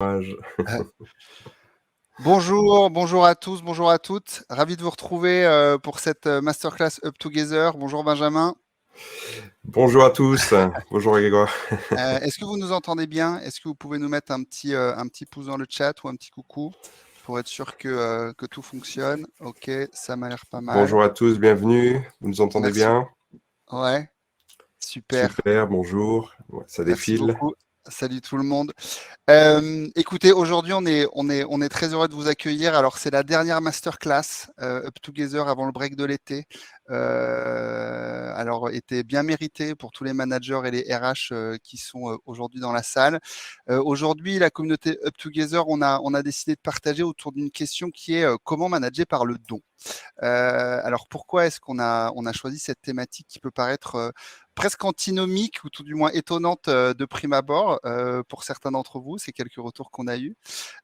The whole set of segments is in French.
courage. Bonjour à tous, bonjour à toutes. Ravi de vous retrouver pour cette masterclass Up Together. Bonjour Benjamin. Bonjour à tous. Bonjour Grégoire. Est-ce que vous nous entendez bien? Est-ce que vous pouvez nous mettre un petit pouce dans le chat ou un petit coucou pour être sûr que tout fonctionne? Ok, ça m'a l'air pas mal. Bonjour à tous, bienvenue. Vous nous entendez Merci. bien? Ouais, super. Super, bonjour. Ouais, ça Merci défile. beaucoup. Salut tout le monde. Écoutez, aujourd'hui, on est très heureux de vous accueillir. Alors, c'est la dernière masterclass Up Together avant le break de l'été. Alors, était bien mérité pour tous les managers et les RH qui sont aujourd'hui dans la salle. Aujourd'hui, la communauté Up Together, on a décidé de partager autour d'une question qui est comment manager par le don. Alors, pourquoi est-ce on a choisi cette thématique qui peut paraître presque antinomique ou tout du moins étonnante de prime abord pour certains d'entre vous, c'est quelques retours qu'on a eus.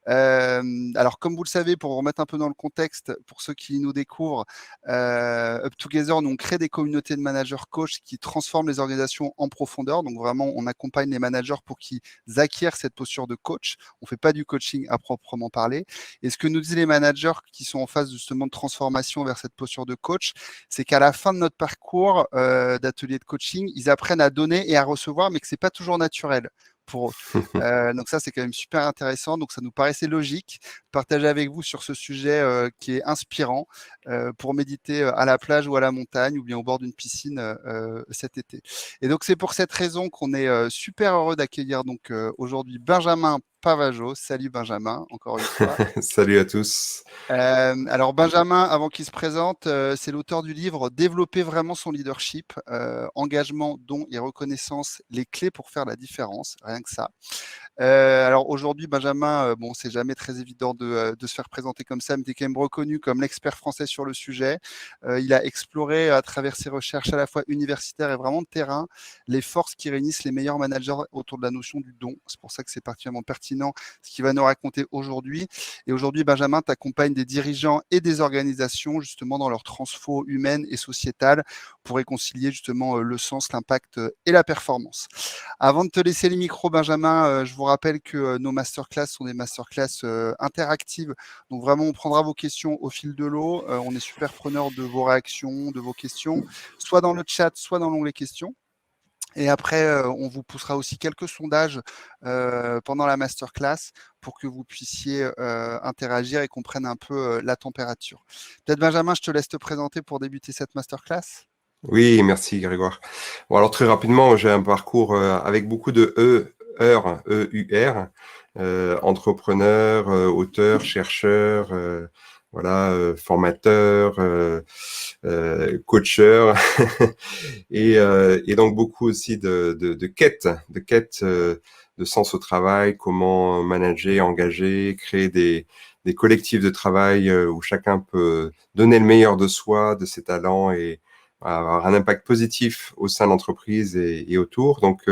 Alors, comme vous le savez, pour vous remettre un peu dans le contexte, pour ceux qui nous découvrent, Up Together, nous on crée des communautés de managers coachs qui transforment les organisations en profondeur. Donc vraiment, on accompagne les managers pour qu'ils acquièrent cette posture de coach. On ne fait pas du coaching à proprement parler. Et ce que nous disent les managers qui sont en phase justement de transformation vers cette posture de coach, c'est qu'à la fin de notre parcours d'atelier de coaching, ils apprennent à donner et à recevoir, mais que c'est pas toujours naturel pour eux. Donc ça, c'est quand même super intéressant. Donc ça nous paraissait logique de partager avec vous sur ce sujet qui est inspirant pour méditer à la plage ou à la montagne ou bien au bord d'une piscine cet été. Et donc c'est pour cette raison qu'on est super heureux d'accueillir donc aujourd'hui Benjamin Pavageau. Salut Benjamin, encore une fois. Salut à tous. Alors Benjamin, avant qu'il se présente, c'est l'auteur du livre Développer vraiment son leadership, engagement, don et reconnaissance, les clés pour faire la différence, rien que ça. Alors aujourd'hui, Benjamin, bon, c'est jamais très évident de se faire présenter comme ça, mais tu es quand même reconnu comme l'expert français sur le sujet. Il a exploré à travers ses recherches à la fois universitaires et vraiment de terrain les forces qui réunissent les meilleurs managers autour de la notion du don. C'est pour ça que c'est particulièrement pertinent ce qu'il va nous raconter aujourd'hui. Et aujourd'hui, Benjamin t'accompagne des dirigeants et des organisations justement dans leur transfo humaine et sociétale pour réconcilier justement le sens, l'impact et la performance. Avant de te laisser les micros, Benjamin, je vous rappelle que nos masterclass sont des masterclass interactives. Donc vraiment, on prendra vos questions au fil de l'eau. On est super preneur de vos réactions, de vos questions, soit dans le chat, soit dans l'onglet questions. Et après, on vous poussera aussi quelques sondages pendant la masterclass pour que vous puissiez interagir et qu'on prenne un peu la température. Peut-être Benjamin, je te laisse te présenter pour débuter cette masterclass. Oui, merci Grégoire. Bon, alors très rapidement, j'ai un parcours avec beaucoup de E-U-R, entrepreneur, auteur, chercheur, voilà, formateur, coacheur, et donc beaucoup aussi de quêtes, de sens au travail, comment manager, engager, créer des collectifs de travail où chacun peut donner le meilleur de soi, de ses talents et avoir un impact positif au sein de l'entreprise et autour. Donc,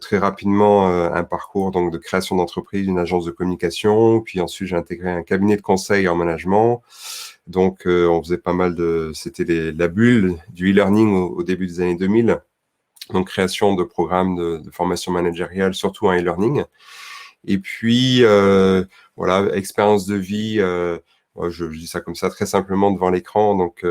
très rapidement, un parcours donc de création d'entreprise, une agence de communication. Puis ensuite, j'ai intégré un cabinet de conseil en management. Donc, on faisait pas mal c'était la bulle du e-learning au début des années 2000. Donc, création de programmes de formation managériale, surtout en e-learning. Et puis, voilà, expérience de vie, je dis ça comme ça très simplement devant l'écran. Donc,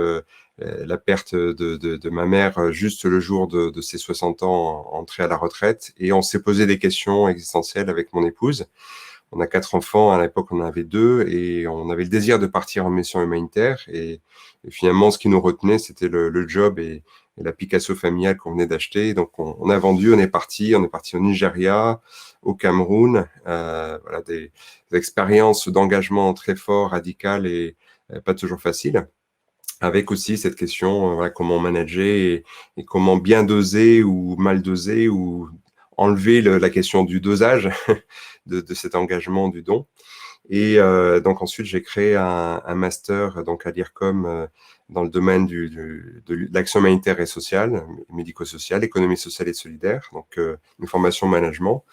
la perte de ma mère juste le jour de ses 60 ans, entrée à la retraite. Et on s'est posé des questions existentielles avec mon épouse. On a 4 enfants, à l'époque on en avait 2, et on avait le désir de partir en mission humanitaire. Et finalement, ce qui nous retenait, c'était le job et la Picasso familiale qu'on venait d'acheter. Donc on a vendu, on est parti au Nigeria, au Cameroun, voilà, des expériences d'engagement très fort, radicales et pas toujours faciles. Avec aussi cette question, voilà, comment manager et comment bien doser ou mal doser ou enlever la question du dosage de cet engagement du don. Et donc ensuite, j'ai créé un master donc à l'IRCOM dans le domaine de l'action humanitaire et sociale, médico-sociale, économie sociale et solidaire, donc une formation management.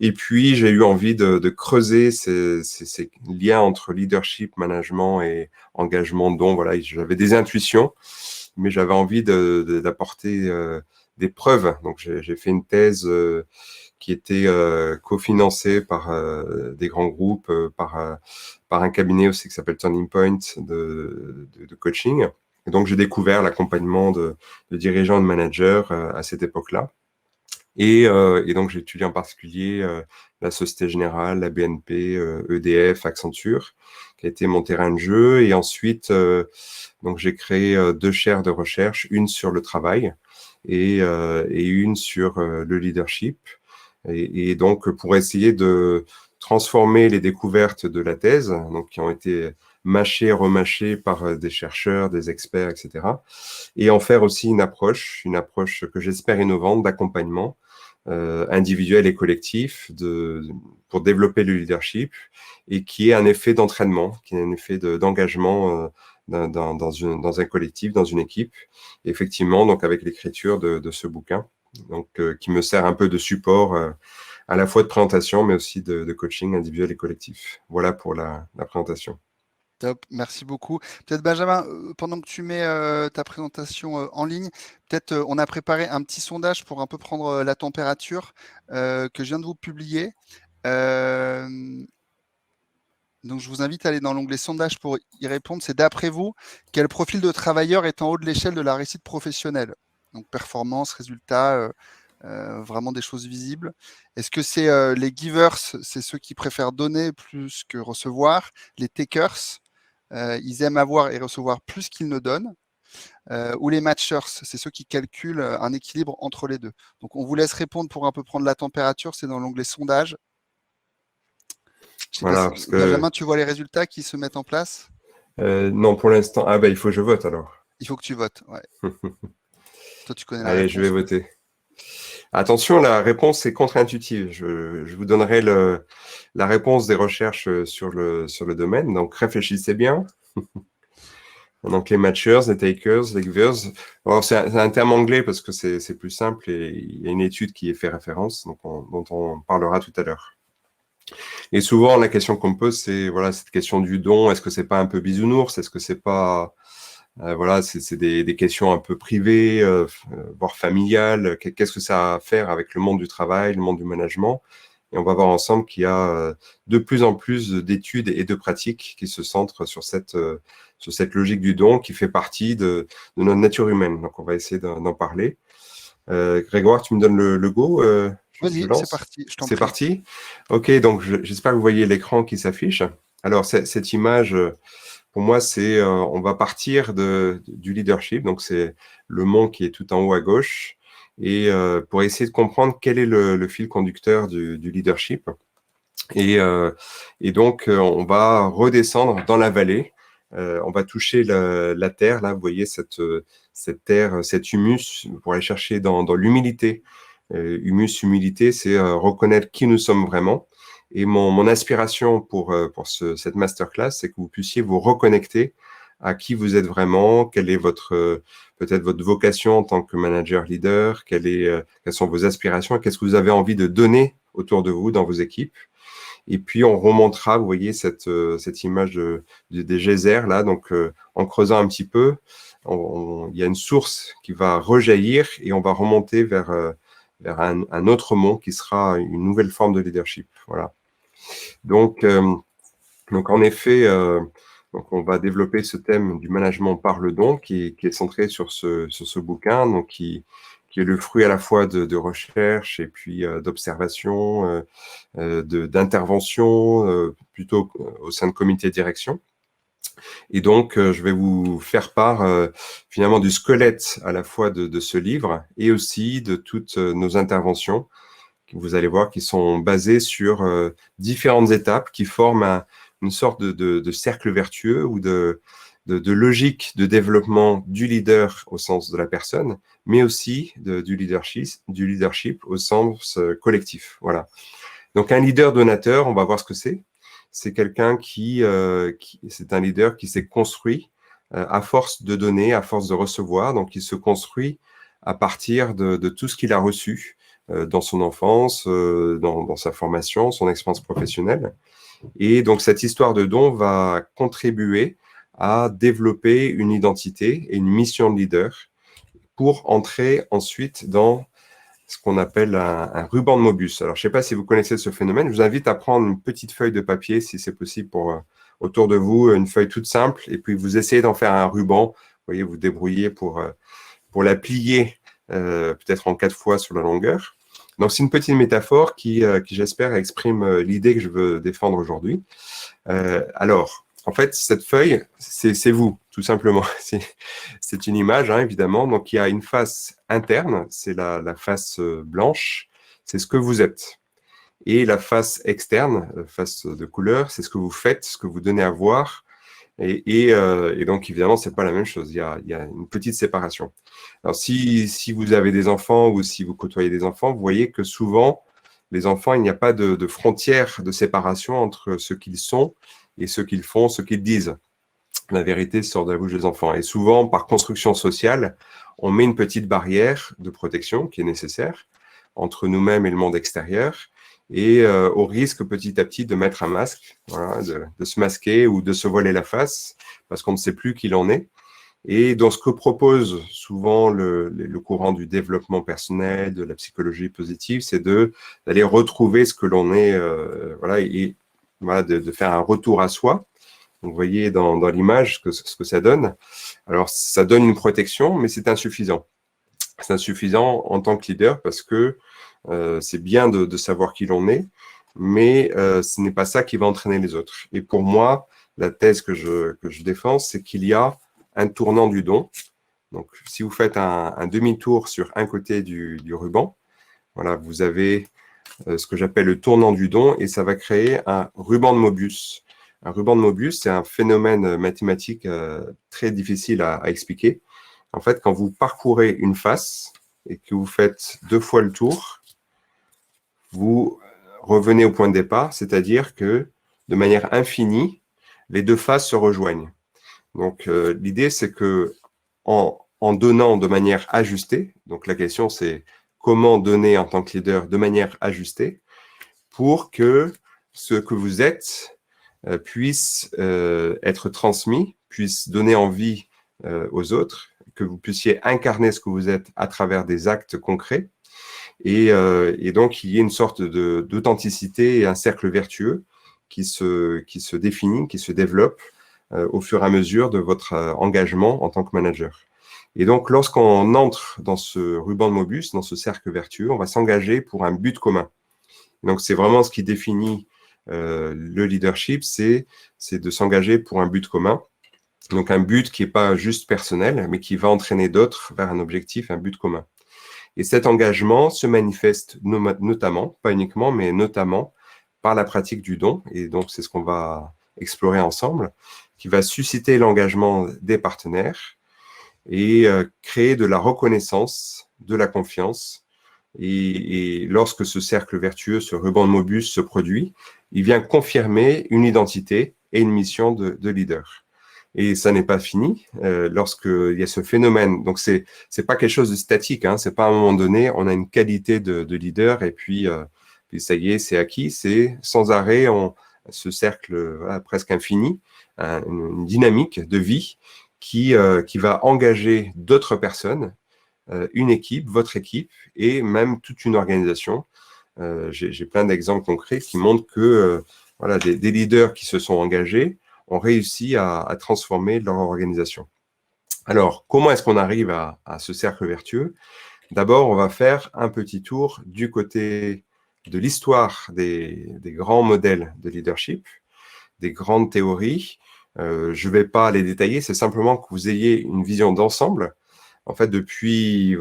Et puis, j'ai eu envie de creuser ces liens entre leadership, management et engagement, don. Voilà, j'avais des intuitions, mais j'avais envie d'apporter des preuves. Donc, j'ai fait une thèse qui était cofinancée par des grands groupes, par un cabinet aussi qui s'appelle Turning Point de coaching. Et donc, j'ai découvert l'accompagnement de dirigeants et de managers à cette époque-là. Et donc, j'ai étudié en particulier la Société Générale, la BNP, EDF, Accenture, qui a été mon terrain de jeu. Et ensuite, donc j'ai créé 2 chaires de recherche, une sur le travail et une sur le leadership. Et donc, pour essayer de transformer les découvertes de la thèse, donc qui ont été mâchées, remâchées par des chercheurs, des experts, etc., et en faire aussi une approche que j'espère innovante d'accompagnement individuel et collectif pour développer le leadership et qui est un effet d'entraînement, qui est un effet d'engagement dans un collectif, dans une équipe. Et effectivement, donc avec l'écriture de ce bouquin, donc qui me sert un peu de support à la fois de présentation, mais aussi de coaching individuel et collectif. Voilà pour la présentation. Top, merci beaucoup. Peut-être Benjamin, pendant que tu mets ta présentation en ligne, peut-être on a préparé un petit sondage pour un peu prendre la température que je viens de vous publier. Donc je vous invite à aller dans l'onglet sondage pour y répondre. C'est d'après vous, quel profil de travailleur est en haut de l'échelle de la réussite professionnelle? Donc performance, résultat, vraiment des choses visibles. Est-ce que c'est les givers, c'est ceux qui préfèrent donner plus que recevoir, les takers? Ils aiment avoir et recevoir plus qu'ils ne donnent. Ou les matchers, c'est ceux qui calculent un équilibre entre les deux. Donc, on vous laisse répondre pour un peu prendre la température. C'est dans l'onglet sondage. Je sais pas Voilà, si, parce que Benjamin, tu vois les résultats qui se mettent en place? non, pour l'instant, ah ben il faut que je vote alors. Il faut que tu votes. Ouais. Toi, tu connais la Allez, je vais réponse. voter. Attention, la réponse est contre-intuitive. Je vous donnerai la réponse des recherches sur le domaine. Donc, réfléchissez bien. Donc, les matchers, les takers, les givers. Alors, c'est un terme anglais parce que c'est plus simple et il y a une étude qui y fait référence, donc dont on parlera tout à l'heure. Et souvent, la question qu'on me pose, c'est voilà, cette question du don. Est-ce que c'est pas un peu bisounours? Est-ce que c'est pas voilà, c'est des questions un peu privées, voire familiales. Qu'est-ce que ça a à faire avec le monde du travail, le monde du management? Et on va voir ensemble qu'il y a de plus en plus d'études et de pratiques qui se centrent sur cette logique du don qui fait partie de notre nature humaine. Donc, on va essayer d'en parler. Grégoire, tu me donnes le go, je Vas-y, c'est lance. parti. Je t'en C'est prie. parti. OK, donc j'espère que vous voyez l'écran qui s'affiche. Alors, cette image, pour moi, on va partir du leadership, donc c'est le mont qui est tout en haut à gauche, et pour essayer de comprendre quel est le fil conducteur du leadership. Et donc, on va redescendre dans la vallée. On va toucher la terre, là, vous voyez cette terre, cet humus, pour aller chercher dans l'humilité. Humus, humilité, c'est reconnaître qui nous sommes vraiment. Et mon aspiration pour cette masterclass, c'est que vous puissiez vous reconnecter à qui vous êtes vraiment, quelle est peut-être votre vocation en tant que manager leader, quelles sont vos aspirations, qu'est-ce que vous avez envie de donner autour de vous dans vos équipes. Et puis, on remontera, vous voyez, cette image des geysers, là. Donc, en creusant un petit peu, il y a une source qui va rejaillir et on va remonter vers un autre mont qui sera une nouvelle forme de leadership. Voilà. Donc en effet, donc on va développer ce thème du management par le don qui est centré sur ce bouquin, donc qui est le fruit à la fois de recherche et puis d'observation, d'intervention, plutôt au sein de comités de direction. Et donc, je vais vous faire part finalement du squelette à la fois de ce livre et aussi de toutes nos interventions, que vous allez voir, qui sont basées sur différentes étapes qui forment une sorte de cercle vertueux ou de logique de développement du leader au sens de la personne, mais aussi du leadership au sens collectif. Voilà. Donc, un leader donateur, on va voir ce que c'est. C'est quelqu'un c'est un leader qui s'est construit à force de donner, à force de recevoir. Donc, il se construit à partir de tout ce qu'il a reçu dans son enfance, dans sa formation, son expérience professionnelle. Et donc, cette histoire de don va contribuer à développer une identité et une mission de leader pour entrer ensuite dans ce qu'on appelle un ruban de Mobius. Alors, je ne sais pas si vous connaissez ce phénomène. Je vous invite à prendre une petite feuille de papier, si c'est possible, pour autour de vous, une feuille toute simple, et puis vous essayez d'en faire un ruban. Vous voyez, vous débrouillez pour la plier peut-être en 4 fois sur la longueur. Donc, c'est une petite métaphore qui j'espère, exprime l'idée que je veux défendre aujourd'hui. Alors, en fait, cette feuille, c'est vous, tout simplement. C'est une image, hein, évidemment. Donc, il y a une face interne, c'est la face blanche, c'est ce que vous êtes. Et la face externe, face de couleur, c'est ce que vous faites, ce que vous donnez à voir. Et donc, évidemment, c'est pas la même chose. Il y a une petite séparation. Alors, si vous avez des enfants ou si vous côtoyez des enfants, vous voyez que souvent, les enfants, il n'y a pas de frontière de séparation entre ce qu'ils sont et ce qu'ils font, ce qu'ils disent. La vérité sort de la bouche des enfants. Et souvent, par construction sociale, on met une petite barrière de protection qui est nécessaire entre nous-mêmes et le monde extérieur, et au risque petit à petit de mettre un masque, voilà, de se masquer ou de se voiler la face, parce qu'on ne sait plus qui l'on est. Et dans ce que propose souvent le courant du développement personnel, de la psychologie positive, c'est d'aller retrouver ce que l'on est, voilà, et voilà, de faire un retour à soi. Donc, vous voyez dans l'image ce que ça donne. Alors, ça donne une protection, mais c'est insuffisant. C'est insuffisant en tant que leader parce que c'est bien de savoir qui l'on est, mais ce n'est pas ça qui va entraîner les autres. Et pour moi, la thèse que je défends, c'est qu'il y a un tournant du don. Donc, si vous faites un demi-tour sur un côté du ruban, voilà, vous avez ce que j'appelle le tournant du don, et ça va créer un ruban de Mobius. Un ruban de Mobius, c'est un phénomène mathématique très difficile à expliquer. En fait, quand vous parcourez une face et que vous faites 2 fois le tour, vous revenez au point de départ, c'est-à-dire que de manière infinie, les 2 faces se rejoignent. Donc, l'idée, c'est que en donnant de manière ajustée, donc la question, c'est comment donner en tant que leader de manière ajustée pour que ce que vous êtes puisse être transmis, puisse donner envie aux autres, que vous puissiez incarner ce que vous êtes à travers des actes concrets, et donc il y ait une sorte d'authenticité et un cercle vertueux qui se définit, qui se développe au fur et à mesure de votre engagement en tant que manager. Et donc, lorsqu'on entre dans ce ruban de Mobius, dans ce cercle vertueux, on va s'engager pour un but commun. Donc, c'est vraiment ce qui définit le leadership, c'est de s'engager pour un but commun. Donc, un but qui n'est pas juste personnel, mais qui va entraîner d'autres vers un objectif, un but commun. Et cet engagement se manifeste notamment, pas uniquement, mais notamment par la pratique du don. Et donc, c'est ce qu'on va explorer ensemble, qui va susciter l'engagement des partenaires et créer de la reconnaissance, de la confiance. Et lorsque ce cercle vertueux, ce ruban de Mobius se produit, il vient confirmer une identité et une mission de leader. Et ça n'est pas fini lorsqu'il y a ce phénomène. Donc, c'est pas quelque chose de statique. Hein, c'est pas à un moment donné, on a une qualité de leader et puis ça y est, c'est acquis. C'est sans arrêt, ce cercle presque infini, une dynamique de vie qui va engager d'autres personnes, une équipe, votre équipe, et même toute une organisation. J'ai plein d'exemples concrets qui montrent que voilà, des leaders qui se sont engagés ont réussi à transformer leur organisation. Alors, comment est-ce qu'on arrive à ce cercle vertueux? D'abord, on va faire un petit tour du côté de l'histoire des grands modèles de leadership, des grandes théories. Je ne vais pas les détailler, c'est simplement que vous ayez une vision d'ensemble. En fait, depuis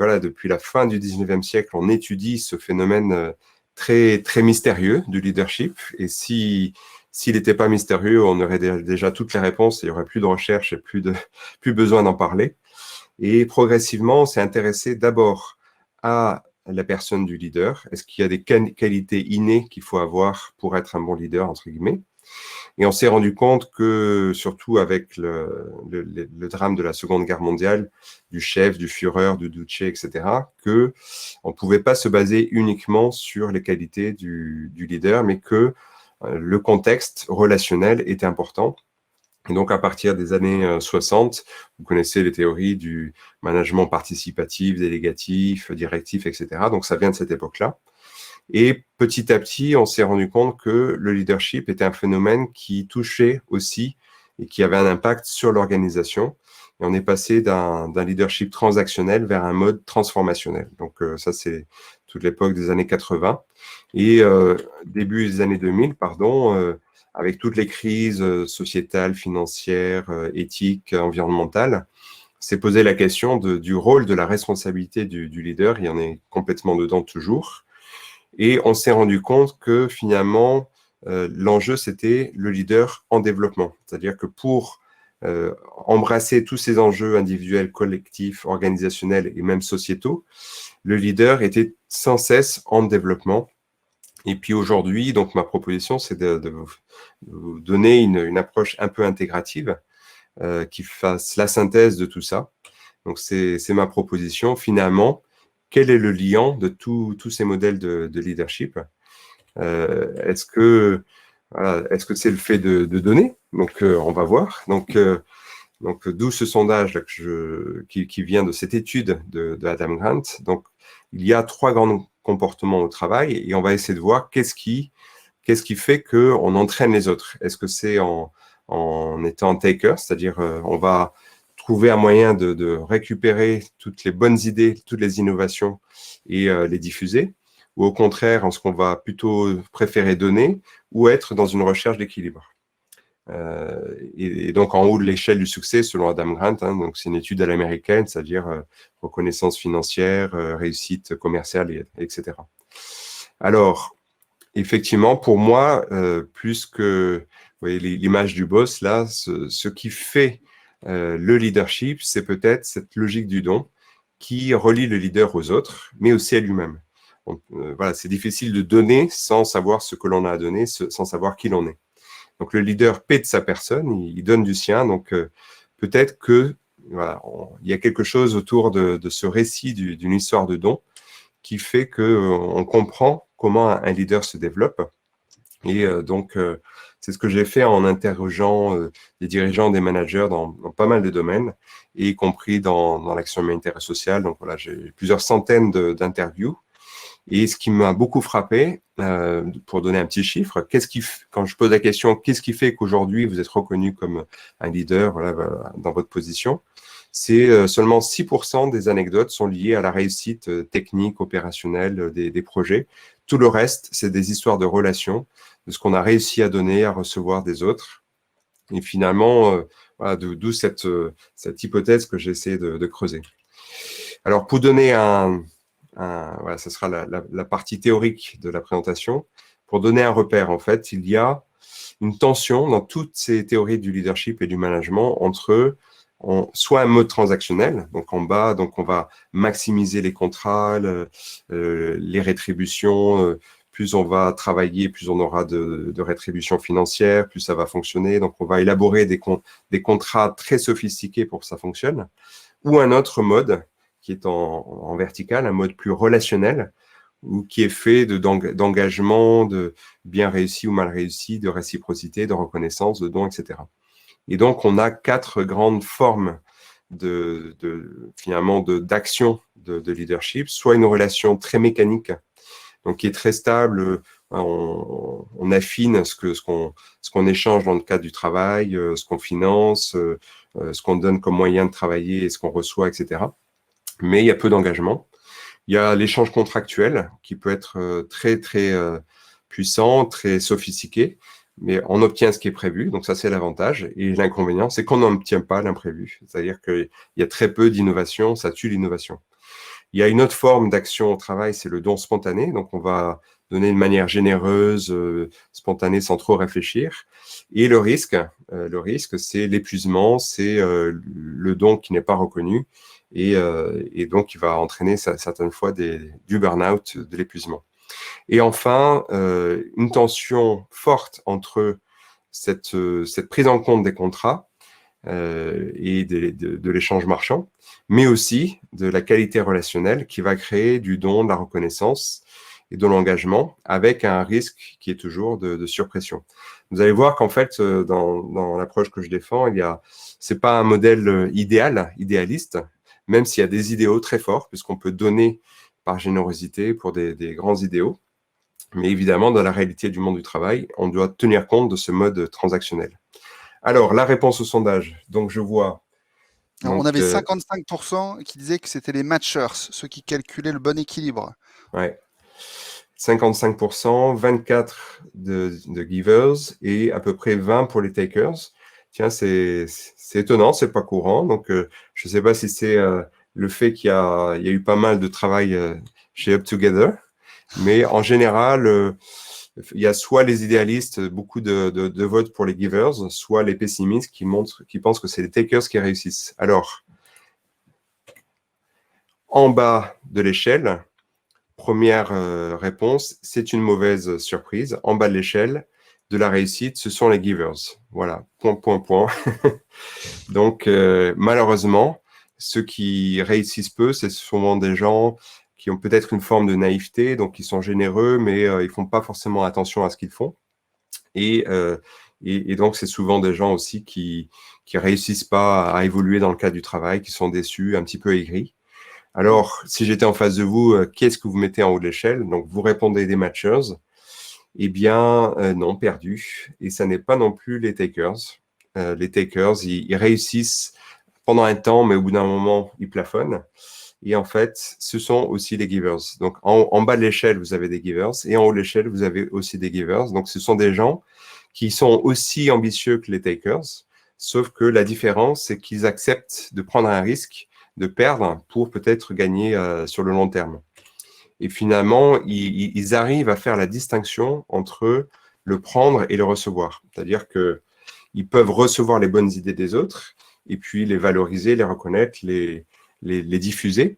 la fin du 19e siècle, on étudie ce phénomène très, très mystérieux du leadership. Et s'il n'était pas mystérieux, on aurait déjà toutes les réponses et il n'y aurait plus de recherche et plus besoin d'en parler. Et progressivement, on s'est intéressé d'abord à la personne du leader. Est-ce qu'il y a des qualités innées qu'il faut avoir pour être un bon leader, entre guillemets? Et on s'est rendu compte que, surtout avec le drame de la Seconde Guerre mondiale, du chef, du Führer, du Duce, etc., qu'on ne pouvait pas se baser uniquement sur les qualités du leader, mais que le contexte relationnel était important. Et donc, à partir des années 60, vous connaissez les théories du management participatif, délégatif, directif, etc. Donc, ça vient de cette époque-là. Et petit à petit, on s'est rendu compte que le leadership était un phénomène qui touchait aussi et qui avait un impact sur l'organisation. Et on est passé d'un leadership transactionnel vers un mode transformationnel. Donc, ça, c'est toute l'époque des années 80. Et début des années 2000, pardon, avec toutes les crises sociétales, financières, éthiques, environnementales, s'est posé la question du rôle, de la responsabilité du leader. Il y en est complètement dedans toujours. Et on s'est rendu compte que finalement, l'enjeu, c'était le leader en développement. C'est-à-dire que pour embrasser tous ces enjeux individuels, collectifs, organisationnels et même sociétaux, le leader était sans cesse en développement. Et puis aujourd'hui, donc ma proposition, c'est de vous donner une approche un peu intégrative qui fasse la synthèse de tout ça. Donc c'est ma proposition. Finalement, quel est le lien de tous ces modèles de leadership? Est-ce que c'est le fait de donner? Donc on va voir. Donc d'où ce sondage là qui vient de cette étude de Adam Grant. Donc il y a 3 grands comportements au travail et on va essayer de voir qu'est-ce qui fait qu'on entraîne les autres. Est-ce que c'est en étant taker, c'est-à-dire on va trouver un moyen de récupérer toutes les bonnes idées, toutes les innovations et les diffuser, ou au contraire, en ce qu'on va plutôt préférer donner, ou être dans une recherche d'équilibre. Et donc, en haut de l'échelle du succès, selon Adam Grant, hein, donc c'est une étude à l'américaine, c'est-à-dire reconnaissance financière, réussite commerciale, etc. Alors, effectivement, pour moi, plus que vous voyez, l'image du boss, là, ce qui fait le leadership, c'est peut-être cette logique du don qui relie le leader aux autres, mais aussi à lui-même. Voilà, c'est difficile de donner sans savoir ce que l'on a à donner, sans savoir qui l'on est. Donc le leader paie de sa personne, il donne du sien. Donc peut-être que voilà, il y a quelque chose autour de ce récit d'une histoire de don qui fait qu'on comprend comment un leader se développe. Et donc, c'est ce que j'ai fait en interrogeant des dirigeants, des managers dans pas mal de domaines, et y compris dans l'action humanitaire et sociale. Donc voilà, j'ai plusieurs centaines d'interviews. Et ce qui m'a beaucoup frappé, pour donner un petit chiffre, quand je pose la question, qu'est-ce qui fait qu'aujourd'hui vous êtes reconnu comme un leader voilà, dans votre position, c'est seulement 6% des anecdotes sont liées à la réussite technique, opérationnelle des projets. Tout le reste, c'est des histoires de relations, de ce qu'on a réussi à donner, à recevoir des autres. Et finalement, voilà, d'où cette hypothèse que j'essaie de creuser. Alors, pour donner voilà, ce sera la partie théorique de la présentation. Pour donner un repère, en fait, il y a une tension dans toutes ces théories du leadership et du management entre soit un mode transactionnel, donc en bas, donc on va maximiser les contrats, les rétributions, plus on va travailler, plus on aura de rétributions financières, plus ça va fonctionner. Donc on va élaborer des contrats très sophistiqués pour que ça fonctionne. Ou un autre mode qui est en vertical, un mode plus relationnel, ou qui est fait d'engagement, de bien réussi ou mal réussi, de réciprocité, de reconnaissance, de don, etc. Et donc, on a 4 grandes formes finalement d'action de leadership, soit une relation très mécanique, donc qui est très stable, on affine ce qu'on échange dans le cadre du travail, ce qu'on finance, ce qu'on donne comme moyen de travailler et ce qu'on reçoit, etc. Mais il y a peu d'engagement. Il y a l'échange contractuel qui peut être très, très puissant, très sophistiqué, mais on obtient ce qui est prévu, donc ça c'est l'avantage. Et l'inconvénient, c'est qu'on n'obtient pas l'imprévu, c'est-à-dire qu'il y a très peu d'innovation, ça tue l'innovation. Il y a une autre forme d'action au travail, c'est le don spontané, donc on va donner de manière généreuse, spontanée, sans trop réfléchir. Et le risque, c'est l'épuisement, c'est le don qui n'est pas reconnu, et donc il va entraîner certaines fois du burn-out, de l'épuisement. Et enfin, une tension forte entre cette prise en compte des contrats et de l'échange marchand, mais aussi de la qualité relationnelle qui va créer du don, de la reconnaissance et de l'engagement, avec un risque qui est toujours de surpression. Vous allez voir qu'en fait, dans l'approche que je défends, c'est pas un modèle idéaliste, même s'il y a des idéaux très forts, puisqu'on peut donner par générosité pour des grands idéaux. Mais évidemment, dans la réalité du monde du travail, on doit tenir compte de ce mode transactionnel. Alors, la réponse au sondage. Donc, je vois. Alors, on Donc, avait 55% qui disaient que c'était les matchers, ceux qui calculaient le bon équilibre. ouais. 55%, 24 de givers et à peu près 20 pour les takers. Tiens, c'est étonnant, c'est pas courant. Donc, je ne sais pas si c'est le fait qu'il y a eu pas mal de travail chez Up Together, mais en général, il y a soit les idéalistes, beaucoup de votes pour les givers, soit les pessimistes qui pensent que c'est les takers qui réussissent. Alors, en bas de l'échelle, première réponse, c'est une mauvaise surprise. En bas de l'échelle de la réussite, ce sont les givers. Voilà, point, point, point. Donc, malheureusement, ceux qui réussissent peu, c'est souvent des gens qui ont peut-être une forme de naïveté, donc ils sont généreux, mais ils font pas forcément attention à ce qu'ils font. Et donc, c'est souvent des gens aussi qui réussissent pas à évoluer dans le cadre du travail, qui sont déçus, un petit peu aigris. Alors, si j'étais en face de vous, qu'est-ce que vous mettez en haut de l'échelle? Donc, vous répondez des matchers. Eh bien, non, perdu. Et ça n'est pas non plus les takers. Les takers, ils réussissent pendant un temps, mais au bout d'un moment, ils plafonnent. Et en fait, ce sont aussi les givers. Donc, en bas de l'échelle, vous avez des givers. Et en haut de l'échelle, vous avez aussi des givers. Donc, ce sont des gens qui sont aussi ambitieux que les takers. Sauf que la différence, c'est qu'ils acceptent de prendre un risque, de perdre pour peut-être gagner sur le long terme. Et finalement, ils arrivent à faire la distinction entre le prendre et le recevoir. C'est-à-dire qu'ils peuvent recevoir les bonnes idées des autres et puis les valoriser, les reconnaître, les diffuser.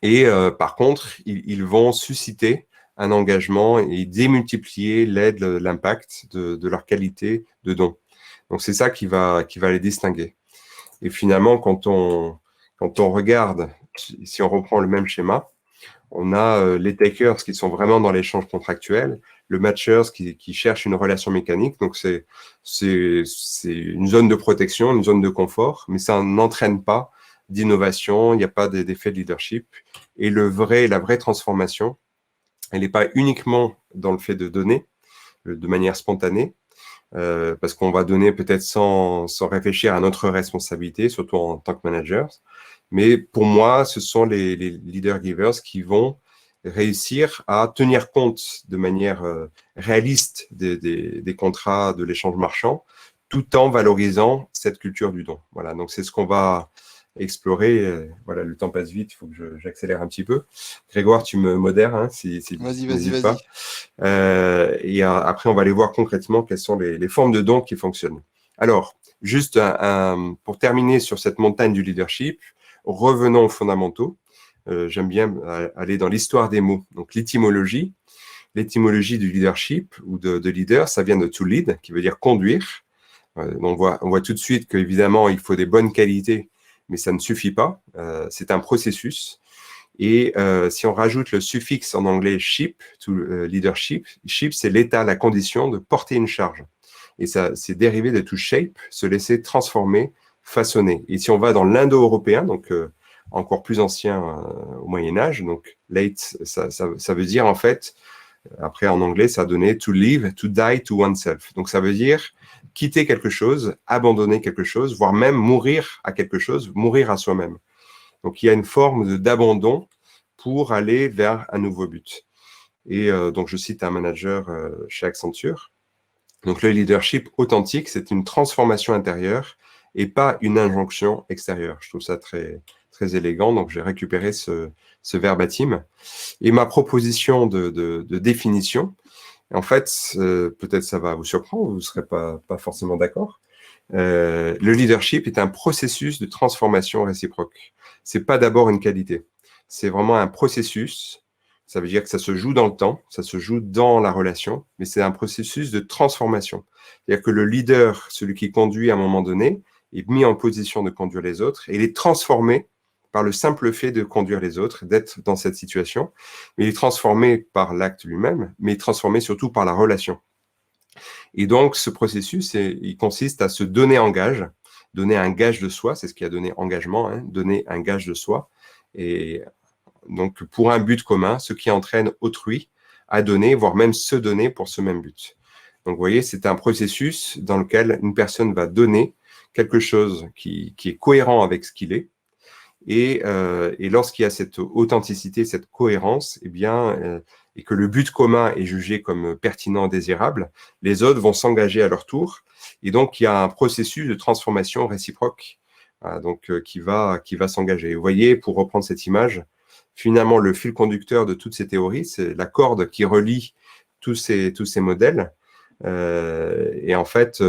Et par contre, ils vont susciter un engagement et démultiplier l'aide, l'impact de leur qualité de don. Donc, c'est ça qui va les distinguer. Et finalement, quand on regarde, si on reprend le même schéma, on a les takers qui sont vraiment dans l'échange contractuel, le matchers qui cherche une relation mécanique. Donc, c'est une zone de protection, une zone de confort, mais ça n'entraîne pas d'innovation, il n'y a pas d'effet de leadership. Et la vraie transformation, elle n'est pas uniquement dans le fait de donner de manière spontanée, parce qu'on va donner peut-être sans réfléchir à notre responsabilité, surtout en tant que manager. Mais pour moi, ce sont les leader givers qui vont réussir à tenir compte de manière réaliste des contrats de l'échange marchand, tout en valorisant cette culture du don. Voilà, donc c'est ce qu'on va explorer. Voilà, le temps passe vite, il faut que j'accélère un petit peu. Grégoire, tu me modères, hein, si Vas-y, n'hésites vas-y. pas. Et après, on va aller voir concrètement quelles sont les formes de dons qui fonctionnent. Alors, juste pour terminer sur cette montagne du leadership, revenons aux fondamentaux. J'aime bien aller dans l'histoire des mots. Donc, l'étymologie du leadership ou de leader, ça vient de to lead, qui veut dire conduire. On voit tout de suite qu'évidemment, il faut des bonnes qualités, mais ça ne suffit pas. C'est un processus. Et si on rajoute le suffixe en anglais ship, to leadership, ship, c'est l'état, la condition de porter une charge. Et ça, c'est dérivé de to shape, se laisser transformer, façonner. Et si on va dans l'indo-européen, donc encore plus ancien au Moyen-Âge, donc late, ça veut dire en fait, après en anglais, ça donnait to live, to die to oneself. Donc ça veut dire quitter quelque chose, abandonner quelque chose, voire même mourir à quelque chose, mourir à soi-même. Donc il y a une forme d'abandon pour aller vers un nouveau but. Et donc je cite un manager chez Accenture. Donc le leadership authentique, c'est une transformation intérieure et pas une injonction extérieure. Je trouve ça très, très élégant, donc j'ai récupéré ce verbatim. Et ma proposition de définition, en fait, peut-être ça va vous surprendre, vous ne serez pas forcément d'accord. Le leadership est un processus de transformation réciproque. C'est pas d'abord une qualité. C'est vraiment un processus. Ça veut dire que ça se joue dans le temps, ça se joue dans la relation, mais c'est un processus de transformation. C'est-à-dire que le leader, celui qui conduit à un moment donné, est mis en position de conduire les autres et il est transformé par le simple fait de conduire les autres, d'être dans cette situation. Mais il est transformé par l'acte lui-même, mais il est transformé surtout par la relation. Et donc, ce processus, il consiste à se donner en gage, donner un gage de soi, c'est ce qui a donné engagement, hein, donner un gage de soi. Et donc, pour un but commun, ce qui entraîne autrui à donner, voire même se donner pour ce même but. Donc, vous voyez, c'est un processus dans lequel une personne va donner quelque chose qui est cohérent avec ce qu'il est. Et lorsqu'il y a cette authenticité, cette cohérence, eh bien, et que le but commun est jugé comme pertinent, désirable, les autres vont s'engager à leur tour. Et donc, il y a un processus de transformation réciproque, donc qui va s'engager. Vous voyez, pour reprendre cette image, finalement, le fil conducteur de toutes ces théories, c'est la corde qui relie tous ces modèles. Et en fait,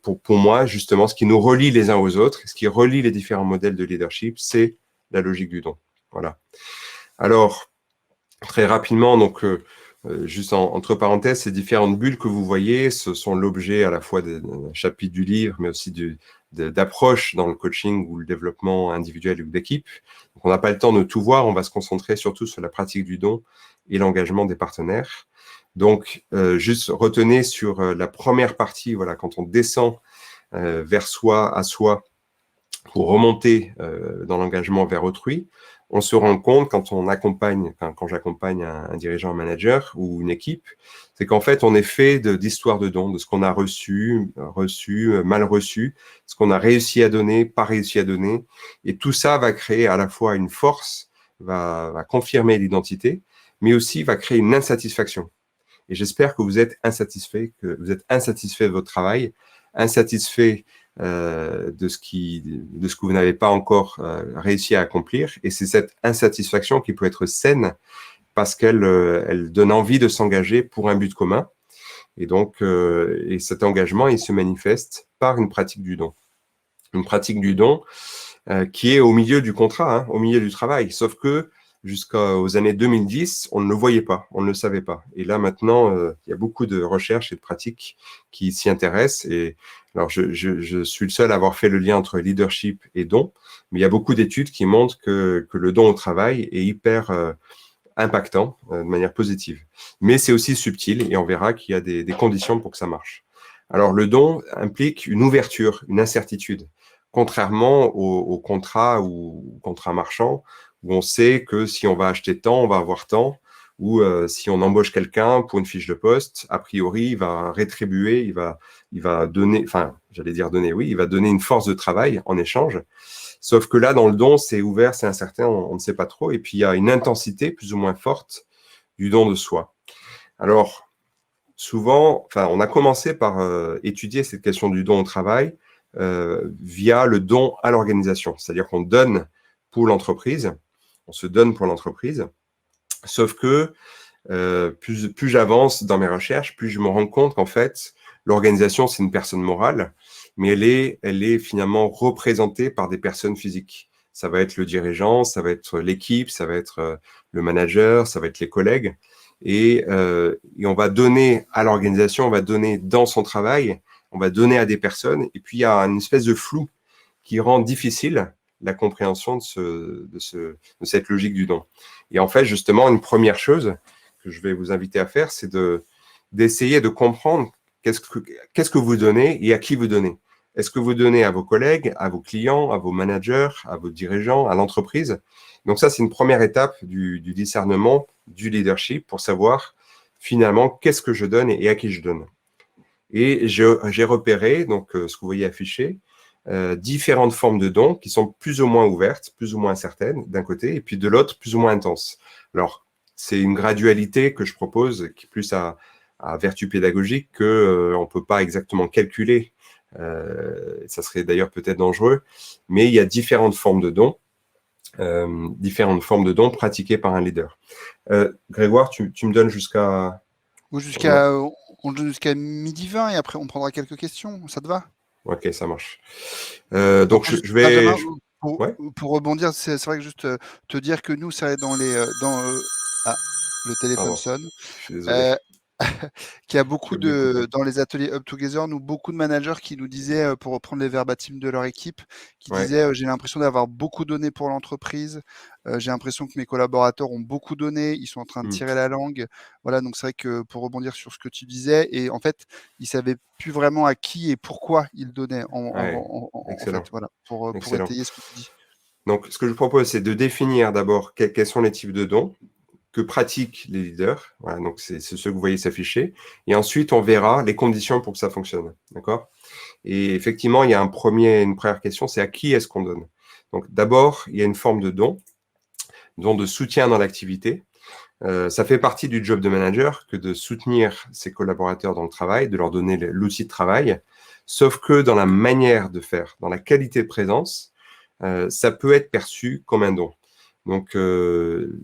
pour moi, justement, ce qui nous relie les uns aux autres, ce qui relie les différents modèles de leadership, c'est la logique du don. Voilà. Alors, très rapidement, donc, juste entre parenthèses, ces différentes bulles que vous voyez, ce sont l'objet à la fois d'un chapitre du livre, mais aussi d'approches dans le coaching ou le développement individuel ou d'équipe. Donc, on n'a pas le temps de tout voir, on va se concentrer surtout sur la pratique du don et l'engagement des partenaires. Donc, juste retenez sur la première partie, voilà, quand on descend vers soi, à soi, pour remonter dans l'engagement vers autrui, on se rend compte quand j'accompagne un dirigeant, un manager ou une équipe, c'est qu'en fait, on est fait d'histoires de dons, de ce qu'on a reçu, mal reçu, ce qu'on a réussi à donner, pas réussi à donner. Et tout ça va créer à la fois une force, va confirmer l'identité, mais aussi va créer une insatisfaction. Et j'espère que vous êtes insatisfait, de votre travail, insatisfait de ce que vous n'avez pas encore réussi à accomplir. Et c'est cette insatisfaction qui peut être saine parce qu'elle elle donne envie de s'engager pour un but commun. Et donc, et cet engagement, il se manifeste par une pratique du don. Une pratique du don qui est au milieu du contrat, hein, au milieu du travail. Sauf que jusqu'aux années 2010, on ne le voyait pas, on ne le savait pas. Et là, maintenant, il y a beaucoup de recherches et de pratiques qui s'y intéressent. Et alors, je suis le seul à avoir fait le lien entre leadership et don, mais il y a beaucoup d'études qui montrent que le don au travail est hyper impactant de manière positive. Mais c'est aussi subtil et on verra qu'il y a des conditions pour que ça marche. Alors, le don implique une ouverture, une incertitude, contrairement au contrat ou contrat marchand, où on sait que si on va acheter tant, on va avoir tant, ou si on embauche quelqu'un pour une fiche de poste, a priori, il va rétribuer, il va donner, enfin, j'allais dire donner, oui, il va donner une force de travail en échange. Sauf que là, dans le don, c'est ouvert, c'est incertain, on ne sait pas trop. Et puis, il y a une intensité plus ou moins forte du don de soi. Alors, souvent, enfin, on a commencé par étudier cette question du don au travail via le don à l'organisation. C'est-à-dire qu'on donne pour l'entreprise, on se donne pour l'entreprise. Sauf que plus j'avance dans mes recherches, plus je me rends compte qu'en fait, l'organisation, c'est une personne morale, mais elle est finalement représentée par des personnes physiques. Ça va être le dirigeant, ça va être l'équipe, ça va être le manager, ça va être les collègues. Et on va donner à l'organisation, on va donner dans son travail, on va donner à des personnes. Et puis, il y a une espèce de flou qui rend difficile la compréhension de cette logique du don. Et en fait, justement, une première chose que je vais vous inviter à faire, c'est d'essayer de comprendre qu'est-ce que vous donnez et à qui vous donnez. Est-ce que vous donnez à vos collègues, à vos clients, à vos managers, à vos dirigeants, à l'entreprise? Donc ça, c'est une première étape du discernement, du leadership, pour savoir finalement qu'est-ce que je donne et à qui je donne. Et j'ai repéré, donc ce que vous voyez affiché, différentes formes de dons qui sont plus ou moins ouvertes, plus ou moins certaines d'un côté, et puis de l'autre, plus ou moins intenses. Alors, c'est une gradualité que je propose, qui est plus à vertu pédagogique, qu'on ne peut pas exactement calculer. Ça serait d'ailleurs peut-être dangereux, mais il y a différentes formes de dons pratiquées par un leader. Grégoire, tu me donnes jusqu'à... On donne jusqu'à midi 20 et après on prendra quelques questions. Ça te va? Ok, ça marche. Donc, je vais... Benjamin, Ouais. pour rebondir, c'est vrai que juste te dire que nous, ça dans le téléphone Pardon, sonne. je suis désolé. Qu'il y a Je beaucoup vais écouter. dans les ateliers Up Together, nous, beaucoup de managers qui nous disaient, pour reprendre les verbatims de leur équipe, qui Ouais. disaient, «J'ai l'impression d'avoir beaucoup donné pour l'entreprise, j'ai l'impression que mes collaborateurs ont beaucoup donné, ils sont en train de Mmh. tirer la langue». Voilà, donc c'est vrai que pour rebondir sur ce que tu disais et en fait, ils savaient plus vraiment à qui et pourquoi ils donnaient Ouais. en fait, Excellent, voilà, pour excellent. étayer ce que tu dis. Donc, ce que je propose, c'est de définir d'abord quels sont les types de dons que pratiquent les leaders. Voilà, donc c'est ceux que vous voyez s'afficher. Et ensuite, on verra les conditions pour que ça fonctionne. D'accord? Et effectivement, il y a une première question, c'est à qui est-ce qu'on donne? Donc, d'abord, il y a une forme de don de soutien dans l'activité. Ça fait partie du job de manager que de soutenir ses collaborateurs dans le travail, de leur donner l'outil de travail. Sauf que dans la manière de faire, dans la qualité de présence, ça peut être perçu comme un don. Donc,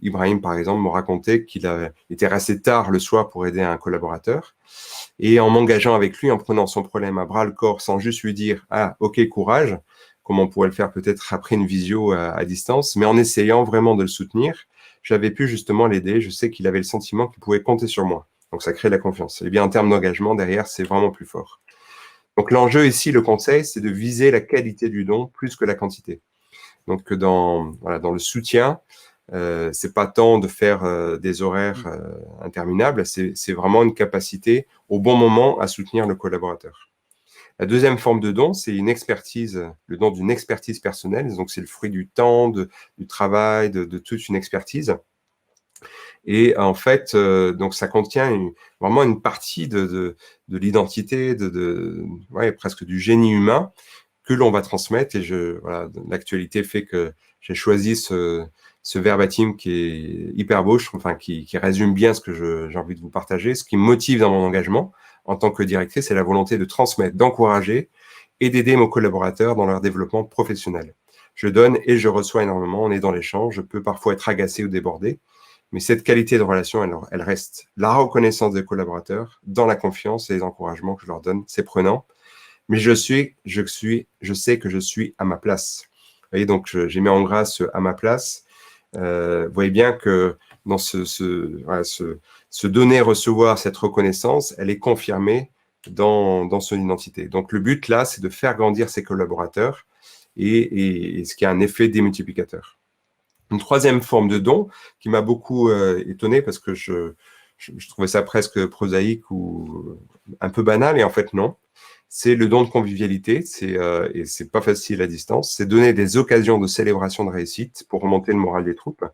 Ibrahim, par exemple, me racontait qu'il était resté tard le soir pour aider un collaborateur. Et en m'engageant avec lui, en prenant son problème à bras le corps, sans juste lui dire « Ah, ok, courage », comme on pourrait le faire peut-être après une visio à distance, mais en essayant vraiment de le soutenir, j'avais pu justement l'aider. Je sais qu'il avait le sentiment qu'il pouvait compter sur moi. Donc, ça crée la confiance. Et bien, en termes d'engagement, derrière, c'est vraiment plus fort. Donc, l'enjeu ici, le conseil, c'est de viser la qualité du don plus que la quantité. Donc, dans le soutien, c'est pas tant de faire des horaires Mmh. interminables, c'est vraiment une capacité au bon moment à soutenir le collaborateur. La deuxième forme de don, c'est une expertise, le don d'une expertise personnelle. Donc, c'est le fruit du temps, du travail, de toute une expertise. Et en fait, donc ça contient vraiment une partie de l'identité, ouais, presque du génie humain que l'on va transmettre. Et voilà, l'actualité fait que j'ai choisi ce verbatim qui est hyper beau, enfin, qui résume bien ce que j'ai envie de vous partager. Ce qui me motive dans mon engagement en tant que directrice, c'est la volonté de transmettre, d'encourager et d'aider mes collaborateurs dans leur développement professionnel. Je donne et je reçois énormément, on est dans l'échange, je peux parfois être agacé ou débordé, mais cette qualité de relation, elle reste. La reconnaissance des collaborateurs, dans la confiance et les encouragements que je leur donne, c'est prenant. Mais je sais que je suis à ma place. Vous voyez, donc j'ai mis en grâce à ma place. Vous voyez bien que dans voilà, ce donner, recevoir, cette reconnaissance, elle est confirmée dans son identité. Donc le but là, c'est de faire grandir ses collaborateurs et ce qui a un effet démultiplicateur. Une troisième forme de don qui m'a beaucoup étonné parce que je trouvais ça presque prosaïque ou un peu banal, et en fait non. C'est le don de convivialité, et c'est pas facile à distance. C'est donner des occasions de célébration de réussite pour remonter le moral des troupes,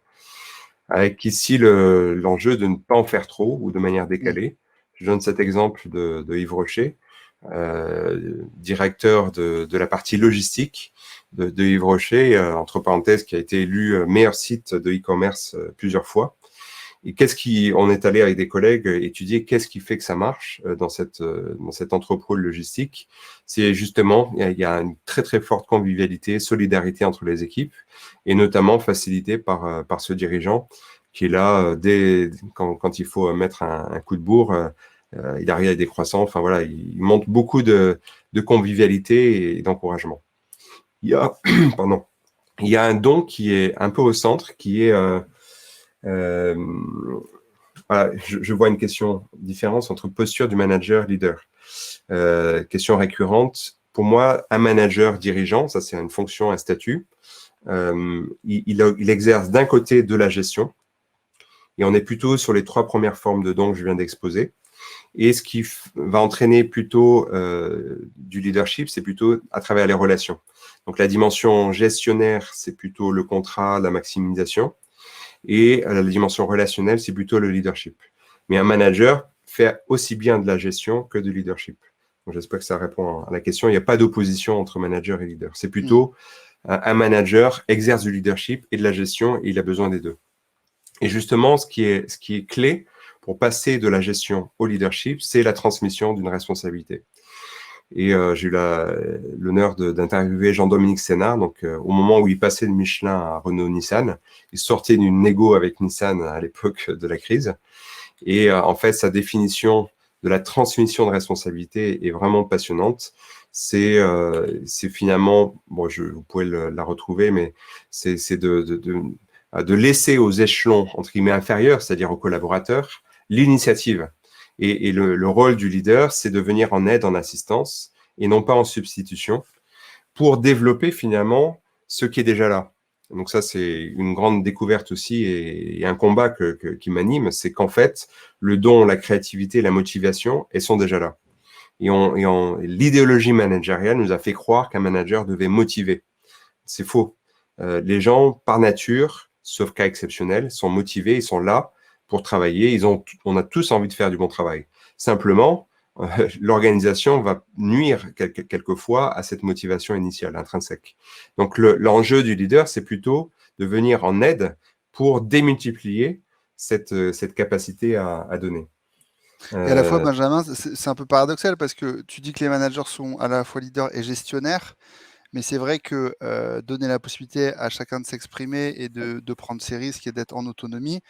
avec ici l'enjeu de ne pas en faire trop ou de manière Mmh. décalée. Je donne cet exemple de Yves Rocher, directeur de la partie logistique de Yves Rocher, entre parenthèses, qui a été élu meilleur site de e-commerce plusieurs fois. Et on est allé avec des collègues étudier qu'est-ce qui fait que ça marche dans cet entrepôt de logistique. C'est justement, il y a une très très forte convivialité, solidarité entre les équipes, et notamment facilitée par ce dirigeant qui est là quand il faut mettre un coup de bourre. Il arrive avec des croissants. Enfin voilà, il montre beaucoup de convivialité et d'encouragement. Il y a, pardon, il y a un don qui est un peu au centre, qui est euh, voilà, je vois une différence entre posture du manager leader. Question récurrente. Pour moi, un manager dirigeant, ça c'est une fonction, un statut, il exerce d'un côté de la gestion, et on est plutôt sur les trois premières formes de dons que je viens d'exposer. Et ce qui va entraîner plutôt du leadership, c'est plutôt à travers les relations. Donc la dimension gestionnaire, c'est plutôt le contrat, la maximisation. Et la dimension relationnelle, c'est plutôt le leadership. Mais un manager fait aussi bien de la gestion que du leadership. Donc, j'espère que ça répond à la question. Il n'y a pas d'opposition entre manager et leader. C'est Mmh. plutôt un manager exerce du leadership et de la gestion, et il a besoin des deux. Et justement, ce qui est clé pour passer de la gestion au leadership, c'est la transmission d'une responsabilité. Et j'ai eu l'honneur d'interviewer Jean-Dominique Sénard, donc au moment où il passait de Michelin à Renault-Nissan. Il sortait d'une négo avec Nissan à l'époque de la crise. Et en fait, sa définition de la transmission de responsabilité est vraiment passionnante. C'est finalement, bon, vous pouvez la retrouver, mais c'est de laisser aux échelons, entre guillemets, inférieurs, c'est-à-dire aux collaborateurs, l'initiative. Et le rôle du leader, c'est de venir en aide, en assistance, et non pas en substitution, pour développer finalement ce qui est déjà là. Donc ça, c'est une grande découverte aussi et un combat qui m'anime, c'est qu'en fait, le don, la créativité, la motivation, elles sont déjà là. L'idéologie managériale nous a fait croire qu'un manager devait motiver. C'est faux. Les gens, par nature, sauf cas exceptionnel, sont motivés, ils sont là pour travailler. On a tous envie de faire du bon travail. Simplement, l'organisation va nuire quelquefois à cette motivation initiale, intrinsèque. Donc, l'enjeu du leader, c'est plutôt de venir en aide pour démultiplier cette capacité à donner. Et à la fois, Benjamin, c'est un peu paradoxal parce que tu dis que les managers sont à la fois leaders et gestionnaires, mais c'est vrai que donner la possibilité à chacun de s'exprimer et de prendre ses risques et d'être en autonomie,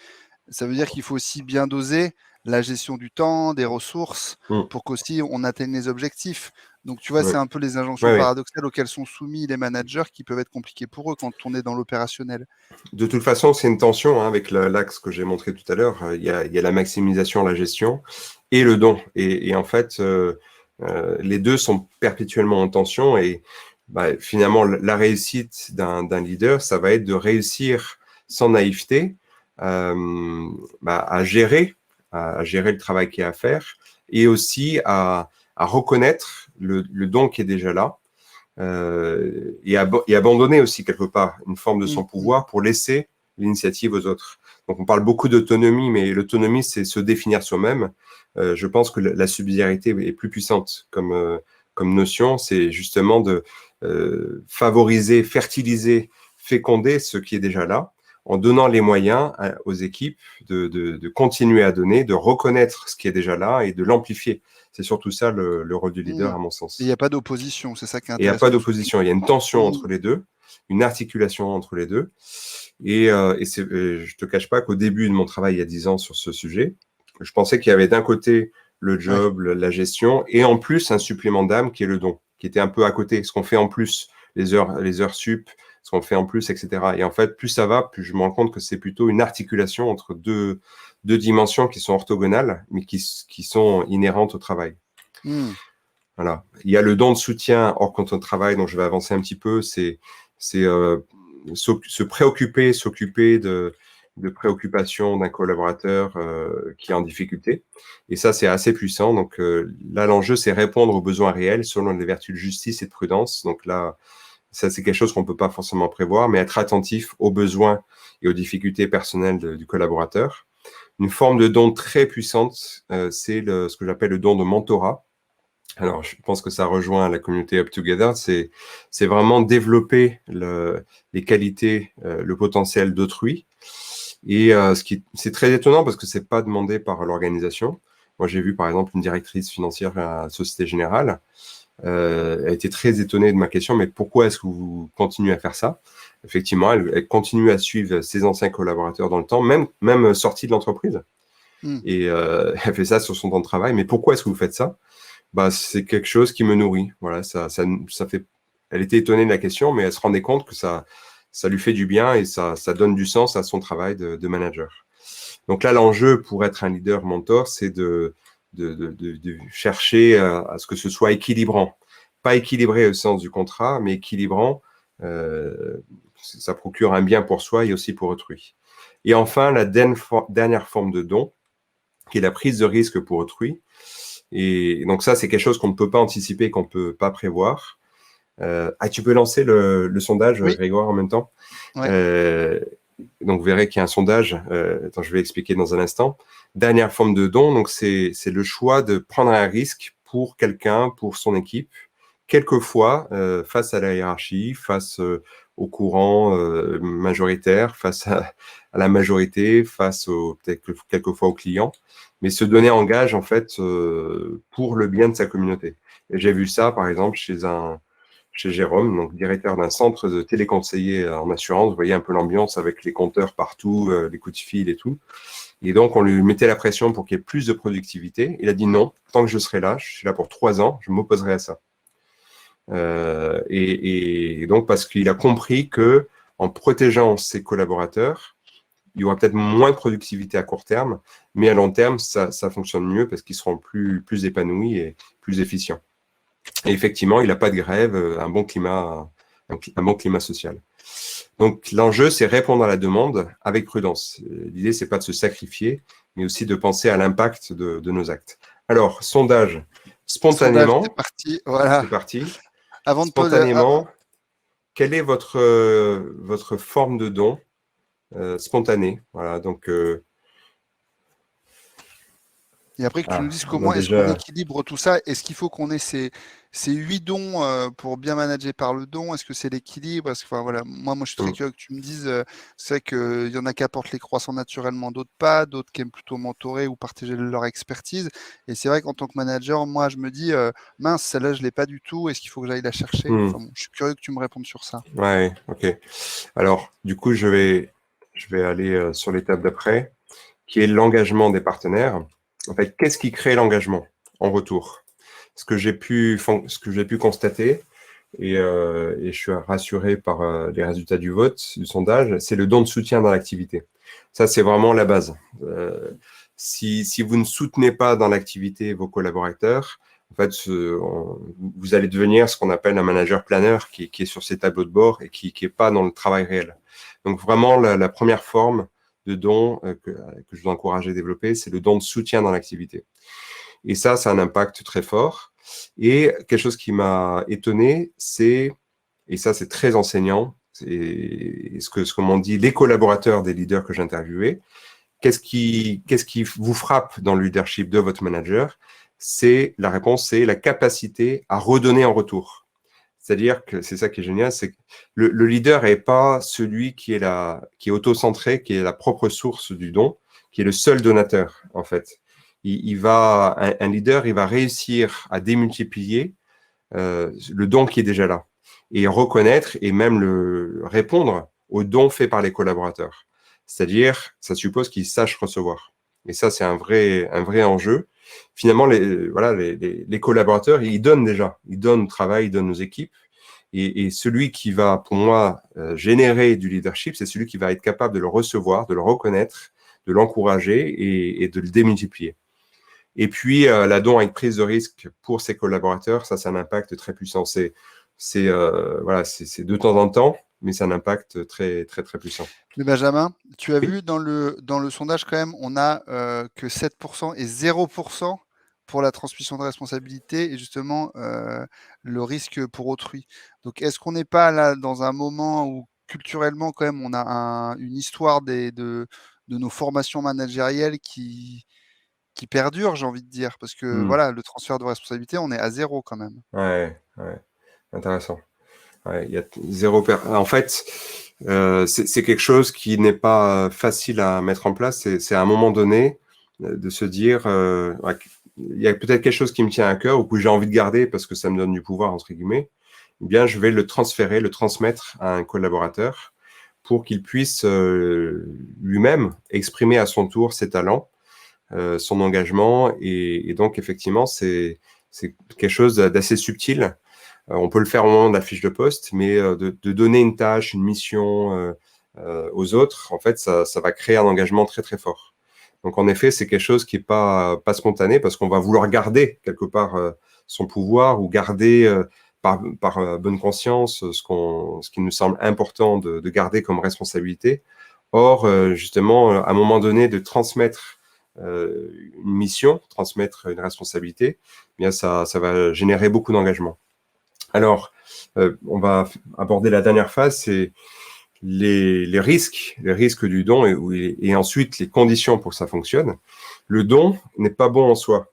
ça veut dire qu'il faut aussi bien doser la gestion du temps, des ressources, pour qu'aussi on atteigne les objectifs. Donc, tu vois, c'est un peu les injonctions paradoxales auxquelles sont soumis les managers qui peuvent être compliquées pour eux quand on est dans l'opérationnel. De toute façon, c'est une tension avec l'axe que j'ai montré tout à l'heure. Il y a la maximisation, la gestion et le don. Et en fait, les deux sont perpétuellement en tension. Et finalement, la réussite d'un leader, ça va être de réussir sans naïveté à gérer le travail qu'il y a à faire et aussi à reconnaître le don qui est déjà là. Et abandonner aussi quelque part une forme de son pouvoir pour laisser l'initiative aux autres. Donc on parle beaucoup d'autonomie, mais l'autonomie, c'est se définir soi-même. Je pense que la subsidiarité est plus puissante comme notion, c'est justement de favoriser, fertiliser, féconder ce qui est déjà là, en donnant les moyens aux équipes de continuer à donner, de reconnaître ce qui est déjà là et de l'amplifier. C'est surtout ça le rôle du leader, à mon sens. Il n'y a pas d'opposition, c'est ça qui est intéressant. Il n'y a pas d'opposition, il y a une tension entre les deux, une articulation entre les deux. Et je ne te cache pas qu'au début de mon travail, il y a 10 ans sur ce sujet, je pensais qu'il y avait d'un côté le job, la gestion, et en plus un supplément d'âme qui est le don, qui était un peu à côté, ce qu'on fait en plus, les heures sup, ce qu'on fait en plus, etc. Et en fait, plus ça va, plus je me rends compte que c'est plutôt une articulation entre deux dimensions qui sont orthogonales, mais qui sont inhérentes au travail. Voilà. Il y a le don de soutien hors compte de travail, dont je vais avancer un petit peu, c'est se préoccuper, s'occuper de préoccupations d'un collaborateur qui est en difficulté. Et ça, c'est assez puissant. Donc là, l'enjeu, c'est répondre aux besoins réels selon les vertus de justice et de prudence. Donc là, ça, c'est quelque chose qu'on ne peut pas forcément prévoir, mais être attentif aux besoins et aux difficultés personnelles du collaborateur. Une forme de don très puissante, c'est ce que j'appelle le don de mentorat. Alors, je pense que ça rejoint la communauté Up Together, c'est vraiment développer les qualités, le potentiel d'autrui. Et c'est très étonnant parce que c'est pas demandé par l'organisation. Moi, j'ai vu par exemple une directrice financière à la Société Générale. Elle a été très étonnée de ma question, mais pourquoi est-ce que vous continuez à faire ça? Effectivement, elle continue à suivre ses anciens collaborateurs dans le temps, même sortie de l'entreprise. Et elle fait ça sur son temps de travail. Mais pourquoi est-ce que vous faites ça? C'est quelque chose qui me nourrit. Voilà, ça fait. Elle était étonnée de la question, mais elle se rendait compte que ça lui fait du bien et ça donne du sens à son travail de manager. Donc là, l'enjeu pour être un leader mentor, c'est de chercher à ce que ce soit équilibrant. Pas équilibré au sens du contrat, mais équilibrant. Ça procure un bien pour soi et aussi pour autrui. Et enfin, la dernière forme de don, qui est la prise de risque pour autrui. Et donc ça, c'est quelque chose qu'on ne peut pas anticiper, qu'on ne peut pas prévoir. Tu peux lancer le sondage, Grégoire, en même temps. Donc, vous verrez qu'il y a un sondage. Je vais expliquer dans un instant. Dernière forme de don, donc c'est le choix de prendre un risque pour quelqu'un, pour son équipe, quelquefois face à la hiérarchie, face au courant majoritaire, face à la majorité, face peut-être quelquefois aux clients, mais se donner en gage en fait pour le bien de sa communauté. Et j'ai vu ça par exemple chez Jérôme, donc directeur d'un centre de téléconseiller en assurance. Vous voyez un peu l'ambiance avec les compteurs partout, les coups de fil et tout. Et donc, on lui mettait la pression pour qu'il y ait plus de productivité. Il a dit non, tant que je serai là, je suis là pour 3 ans, je m'opposerai à ça. Et donc, parce qu'il a compris que en protégeant ses collaborateurs, il y aura peut-être moins de productivité à court terme, mais à long terme, ça fonctionne mieux parce qu'ils seront plus épanouis et plus efficients. Et effectivement, il n'a pas de grève, un bon climat social. Donc, l'enjeu, c'est répondre à la demande avec prudence. L'idée, c'est pas de se sacrifier, mais aussi de penser à l'impact de nos actes. Alors, sondage. Sondage, c'est Spontanément, parti. c'est Voilà. parti. Avant de poser. Spontanément, quelle est votre forme de don spontanée? Voilà, donc, Et après que tu nous dises on a comment est-ce qu'on déjà... équilibre tout ça, est-ce qu'il faut qu'on ait ces 8 dons pour bien manager par le don? Est-ce que c'est l'équilibre? Est-ce que, enfin, voilà, moi, je suis très curieux que tu me dises, c'est vrai qu'il y en a qui apportent les croissants naturellement, d'autres pas, d'autres qui aiment plutôt mentorer ou partager leur expertise. Et c'est vrai qu'en tant que manager, moi, je me dis, mince, celle-là, je ne l'ai pas du tout, est-ce qu'il faut que j'aille la chercher? Hmm. Enfin, bon, je suis curieux que tu me répondes sur ça. Ouais, ok. Alors, du coup, je vais aller sur l'étape d'après, qui est l'engagement des partenaires. En fait, qu'est-ce qui crée l'engagement en retour? Ce que j'ai pu constater, et je suis rassuré par les résultats du vote, du sondage, c'est le don de soutien dans l'activité. Ça, c'est vraiment la base. Si vous ne soutenez pas dans l'activité vos collaborateurs, en fait, vous allez devenir ce qu'on appelle un manager planeur qui est sur ses tableaux de bord et qui est pas dans le travail réel. Donc, vraiment, la première forme de don que je vous encourage à développer, c'est le don de soutien dans l'activité. Et ça a un impact très fort. Et quelque chose qui m'a étonné, et ça c'est très enseignant, c'est ce que m'ont dit les collaborateurs des leaders que j'ai interviewés, qu'est-ce qui vous frappe dans le leadership de votre manager? La réponse, c'est la capacité à redonner en retour. C'est-à-dire que c'est ça qui est génial, c'est que le leader n'est pas celui qui est auto-centré, qui est la propre source du don, qui est le seul donateur, en fait. Un leader, il va réussir à démultiplier le don qui est déjà là et reconnaître et même répondre aux dons faits par les collaborateurs. C'est-à-dire, ça suppose qu'ils sachent recevoir. Et ça, c'est un vrai enjeu. Finalement, les collaborateurs, ils donnent déjà. Ils donnent au travail, ils donnent aux équipes. Et celui qui va, pour moi, générer du leadership, c'est celui qui va être capable de le recevoir, de le reconnaître, de l'encourager et de le démultiplier. Et puis, la don avec prise de risque pour ses collaborateurs, ça a un impact très puissant. C'est de temps en temps, mais c'est un impact très, très, très puissant. Mais Benjamin, tu as Oui. vu dans le sondage quand même, on a que 7% et 0% pour la transmission de responsabilité et justement le risque pour autrui. Donc est-ce qu'on n'est pas là dans un moment où culturellement quand même on a une histoire de nos formations managérielles qui perdure, j'ai envie de dire, parce que voilà, le transfert de responsabilité, on est à 0 quand même. Ouais, intéressant. Ouais, il y a zéro En fait, c'est quelque chose qui n'est pas facile à mettre en place. C'est à un moment donné de se dire, ouais, il y a peut-être quelque chose qui me tient à cœur ou que j'ai envie de garder parce que ça me donne du pouvoir, entre guillemets. Eh bien, je vais le transférer, le transmettre à un collaborateur pour qu'il puisse lui-même exprimer à son tour ses talents, son engagement. Et donc, effectivement, c'est quelque chose d'assez subtil. On peut le faire au moment de la fiche de poste, mais de donner une tâche, une mission aux autres, en fait, ça va créer un engagement très, très fort. Donc, en effet, c'est quelque chose qui n'est pas spontané parce qu'on va vouloir garder quelque part son pouvoir ou garder par bonne conscience ce qui nous semble important de garder comme responsabilité. Or, justement, à un moment donné, de transmettre une mission, transmettre une responsabilité, eh bien ça va générer beaucoup d'engagement. Alors, on va aborder la dernière phase, c'est les risques du don et ensuite les conditions pour que ça fonctionne. Le don n'est pas bon en soi.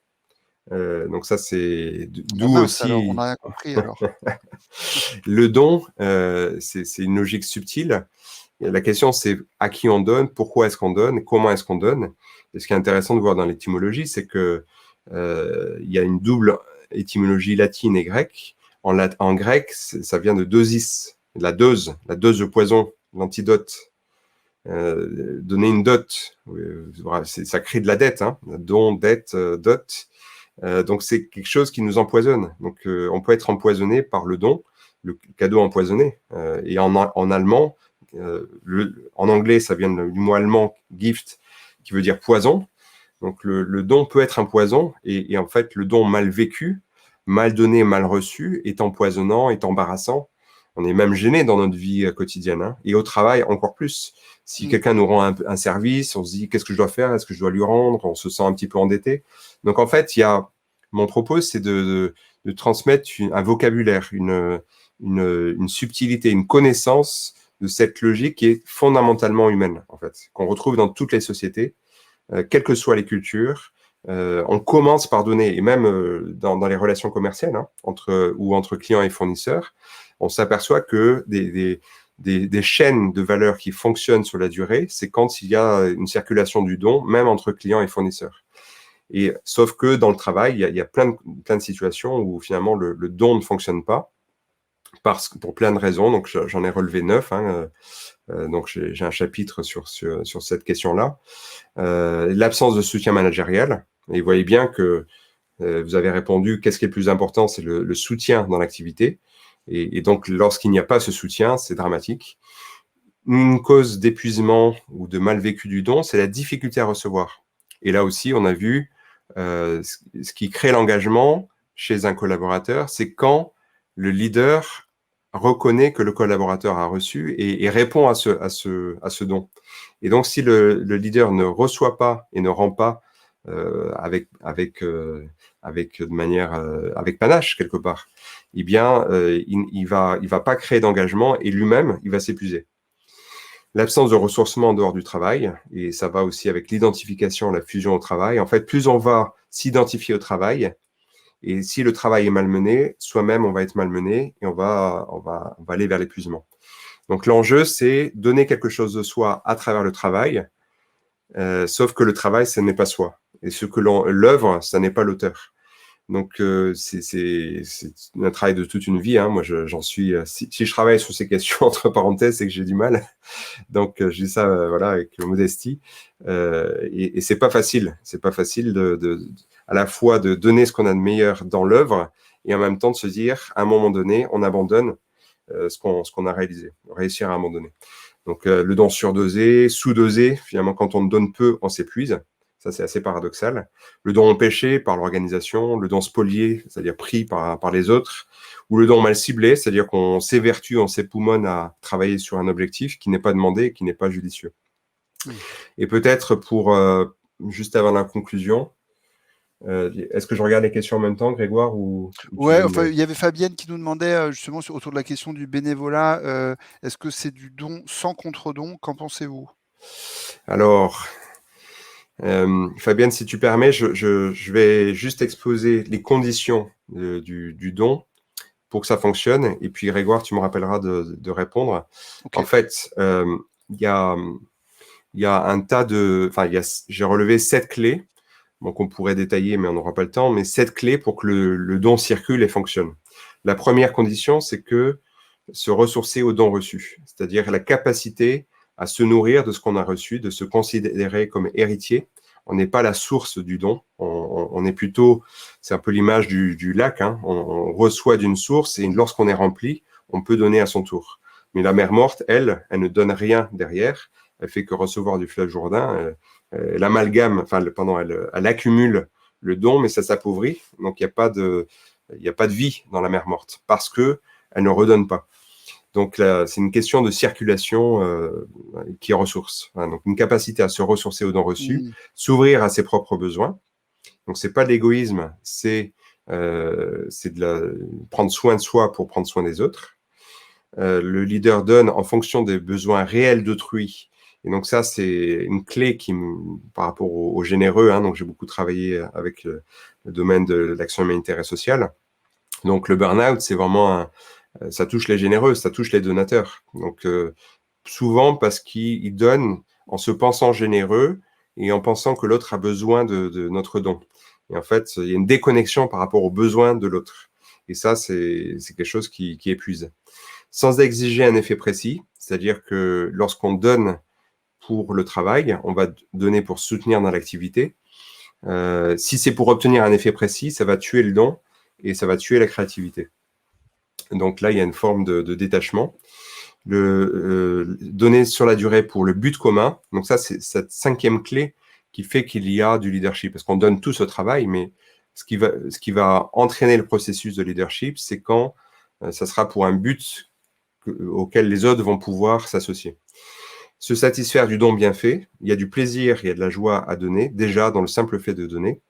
Donc ça, c'est Ah d'où mince, alors on aussi n'a rien compris alors. le don, c'est une logique subtile. Et la question, c'est à qui on donne, pourquoi est-ce qu'on donne, comment est-ce qu'on donne. Et ce qui est intéressant de voir dans l'étymologie, c'est que il y a une double étymologie latine et grecque. En grec, ça vient de dosis, la dose de poison, l'antidote. Donner une dot, ça crée de la dette, hein, don, dette, dot. Donc c'est quelque chose qui nous empoisonne. Donc on peut être empoisonné par le don, le cadeau empoisonné. Et en allemand, en anglais, ça vient du mot allemand gift, qui veut dire poison. Donc le don peut être un poison, et en fait, le don mal vécu, mal donné, mal reçu, est empoisonnant, est embarrassant. On est même gêné dans notre vie quotidienne, hein. Et au travail, encore plus. Si quelqu'un nous rend un service, on se dit, qu'est-ce que je dois faire? Est-ce que je dois lui rendre? On se sent un petit peu endetté. Donc, en fait, mon propos, c'est de transmettre un vocabulaire, une subtilité, une connaissance de cette logique qui est fondamentalement humaine, en fait, qu'on retrouve dans toutes les sociétés, quelles que soient les cultures. On commence par donner, et même dans les relations commerciales, hein, entre clients et fournisseurs, on s'aperçoit que des chaînes de valeur qui fonctionnent sur la durée, c'est quand il y a une circulation du don, même entre clients et fournisseurs. Et sauf que dans le travail, il y a plein de situations où finalement le don ne fonctionne pas, pour plein de raisons. Donc j'en ai relevé 9. Hein, donc j'ai un chapitre sur cette question-là. L'absence de soutien managérial. Et vous voyez bien que vous avez répondu, qu'est-ce qui est le plus important? C'est le soutien dans l'activité. Et donc, lorsqu'il n'y a pas ce soutien, c'est dramatique. Une cause d'épuisement ou de mal vécu du don, c'est la difficulté à recevoir. Et là aussi, on a vu ce qui crée l'engagement chez un collaborateur, c'est quand le leader reconnaît que le collaborateur a reçu et répond à ce don. Et donc, si le leader ne reçoit pas et ne rend pas avec panache quelque part, eh bien, il va pas créer d'engagement, et lui-même, il va s'épuiser. L'absence de ressourcement en dehors du travail, et ça va aussi avec l'identification, la fusion au travail. En fait, plus on va s'identifier au travail, et si le travail est malmené, soi-même, on va être malmené, et on va aller vers l'épuisement. Donc, l'enjeu, c'est donner quelque chose de soi à travers le travail, sauf que le travail, ce n'est pas soi. Et l'œuvre, ça n'est pas l'auteur. Donc, c'est un travail de toute une vie, hein. Moi, j'en suis. Si je travaille sur ces questions, entre parenthèses, c'est que j'ai du mal. Donc, je dis ça, voilà, avec modestie. Et c'est pas facile. C'est pas facile à la fois de donner ce qu'on a de meilleur dans l'œuvre, et en même temps de se dire, à un moment donné, on abandonne ce qu'on a réalisé. Réussir à un moment donné. Donc, le don surdosé, sous-dosé, finalement, quand on donne peu, on s'épuise. Ça, c'est assez paradoxal. Le don empêché par l'organisation, le don spolié, c'est-à-dire pris par les autres, ou le don mal ciblé, c'est-à-dire qu'on s'évertue, on s'époumonne à travailler sur un objectif qui n'est pas demandé et qui n'est pas judicieux. Et peut-être pour, juste avant la conclusion, est-ce que je regarde les questions en même temps, Grégoire, ou Ouais, enfin, il y avait Fabienne qui nous demandait justement autour de la question du bénévolat, est-ce que c'est du don sans contre-don? Qu'en pensez-vous? Alors, Fabienne, si tu permets, je vais juste exposer les conditions du don pour que ça fonctionne. Et puis, Grégoire, tu me rappelleras de répondre. Okay. En fait, il y a un tas enfin, j'ai relevé 7 clés, donc on pourrait détailler, mais on n'aura pas le temps, mais 7 clés pour que le don circule et fonctionne. La première condition, c'est que se ressourcer au don reçu, c'est-à-dire la capacité à se nourrir de ce qu'on a reçu, de se considérer comme héritier. On n'est pas la source du don, on est plutôt, c'est un peu l'image du lac, hein. On reçoit d'une source, et lorsqu'on est rempli, on peut donner à son tour. Mais la mer morte, elle ne donne rien derrière, elle fait que recevoir du fleuve Jourdain, elle amalgame, enfin, elle accumule le don, mais ça s'appauvrit, donc il n'y a pas de vie dans la mer morte, parce que elle ne redonne pas. Donc là, c'est une question de circulation qui est ressource. Voilà, donc une capacité à se ressourcer aux dons reçus, s'ouvrir à ses propres besoins. Donc c'est pas de l'égoïsme, c'est prendre soin de soi pour prendre soin des autres. Le leader donne en fonction des besoins réels d'autrui. Et donc ça, c'est une clé par rapport aux généreux, hein. Donc j'ai beaucoup travaillé avec le domaine de l'action humanitaire et sociale. Donc le burn-out, c'est vraiment ça touche les généreux, ça touche les donateurs. Donc, souvent parce qu'ils donnent en se pensant généreux et en pensant que l'autre a besoin de notre don. Et en fait, il y a une déconnexion par rapport aux besoins de l'autre. Et ça, c'est quelque chose qui épuise. Sans exiger un effet précis, c'est-à-dire que lorsqu'on donne pour le travail, on va donner pour soutenir dans l'activité. Si c'est pour obtenir un effet précis, ça va tuer le don et ça va tuer la créativité. Donc là, il y a une forme de détachement. donner sur la durée pour le but commun. Donc ça, c'est cette cinquième clé qui fait qu'il y a du leadership. Parce qu'on donne tout ce travail, mais ce qui va entraîner le processus de leadership, c'est quand ça sera pour un but auquel les autres vont pouvoir s'associer. Se satisfaire du don bien fait, il y a du plaisir, il y a de la joie à donner, déjà dans le simple fait de donner.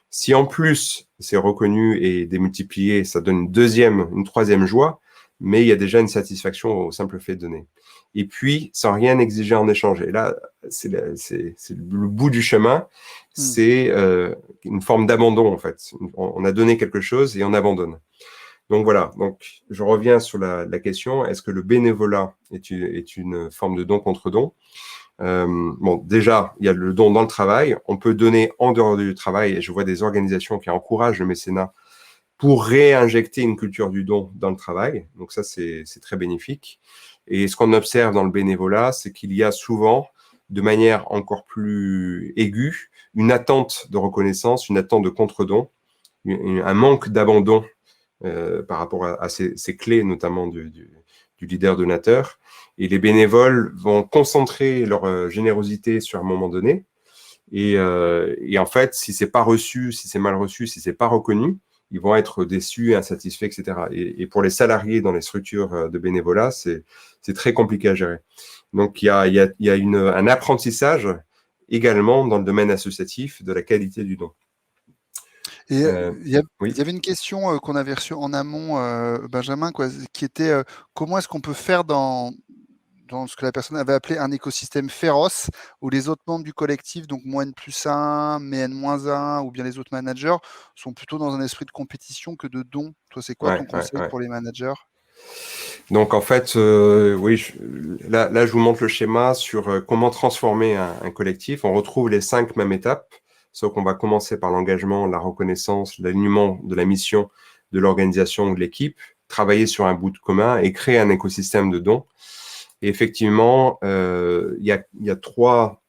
Si en plus c'est reconnu et démultiplié, ça donne une troisième joie, mais il y a déjà une satisfaction au simple fait de donner. Et puis, sans rien exiger en échange. Et là, c'est le bout du chemin, c'est une forme d'abandon en fait. On a donné quelque chose et on abandonne. Donc voilà, donc je reviens sur la question, est-ce que le bénévolat est une forme de don contre don? Bon, déjà, il y a le don dans le travail. On peut donner en dehors du travail, et je vois des organisations qui encouragent le mécénat pour réinjecter une culture du don dans le travail. Donc ça, c'est très bénéfique. Et ce qu'on observe dans le bénévolat, c'est qu'il y a souvent, de manière encore plus aiguë, une attente de reconnaissance, une attente de contre-don, un manque d'abandon par rapport à ces clés, notamment du leader donateur. Et les bénévoles vont concentrer leur générosité sur un moment donné. Et en fait, si c'est pas reçu, si c'est mal reçu, si c'est pas reconnu, ils vont être déçus, insatisfaits, etc. Et pour les salariés dans les structures de bénévolat, c'est très compliqué à gérer. Donc, il y a un apprentissage également dans le domaine associatif de la qualité du don. Et Oui. il y avait une question qu'on avait reçue en amont, Benjamin, quoi, qui était comment est-ce qu'on peut faire dans ce que la personne avait appelé un écosystème féroce, où les autres membres du collectif, donc moins N+1, mais N-1, ou bien les autres managers, sont plutôt dans un esprit de compétition que de don. Toi, c'est quoi ton conseil pour les managers? Donc en fait, oui, là, je vous montre le schéma sur comment transformer un collectif. On retrouve les 5 mêmes étapes, sauf qu'on va commencer par l'engagement, la reconnaissance, l'alignement de la mission de l'organisation ou de l'équipe, travailler sur un bout commun et créer un écosystème de dons. Et effectivement, il y a 3,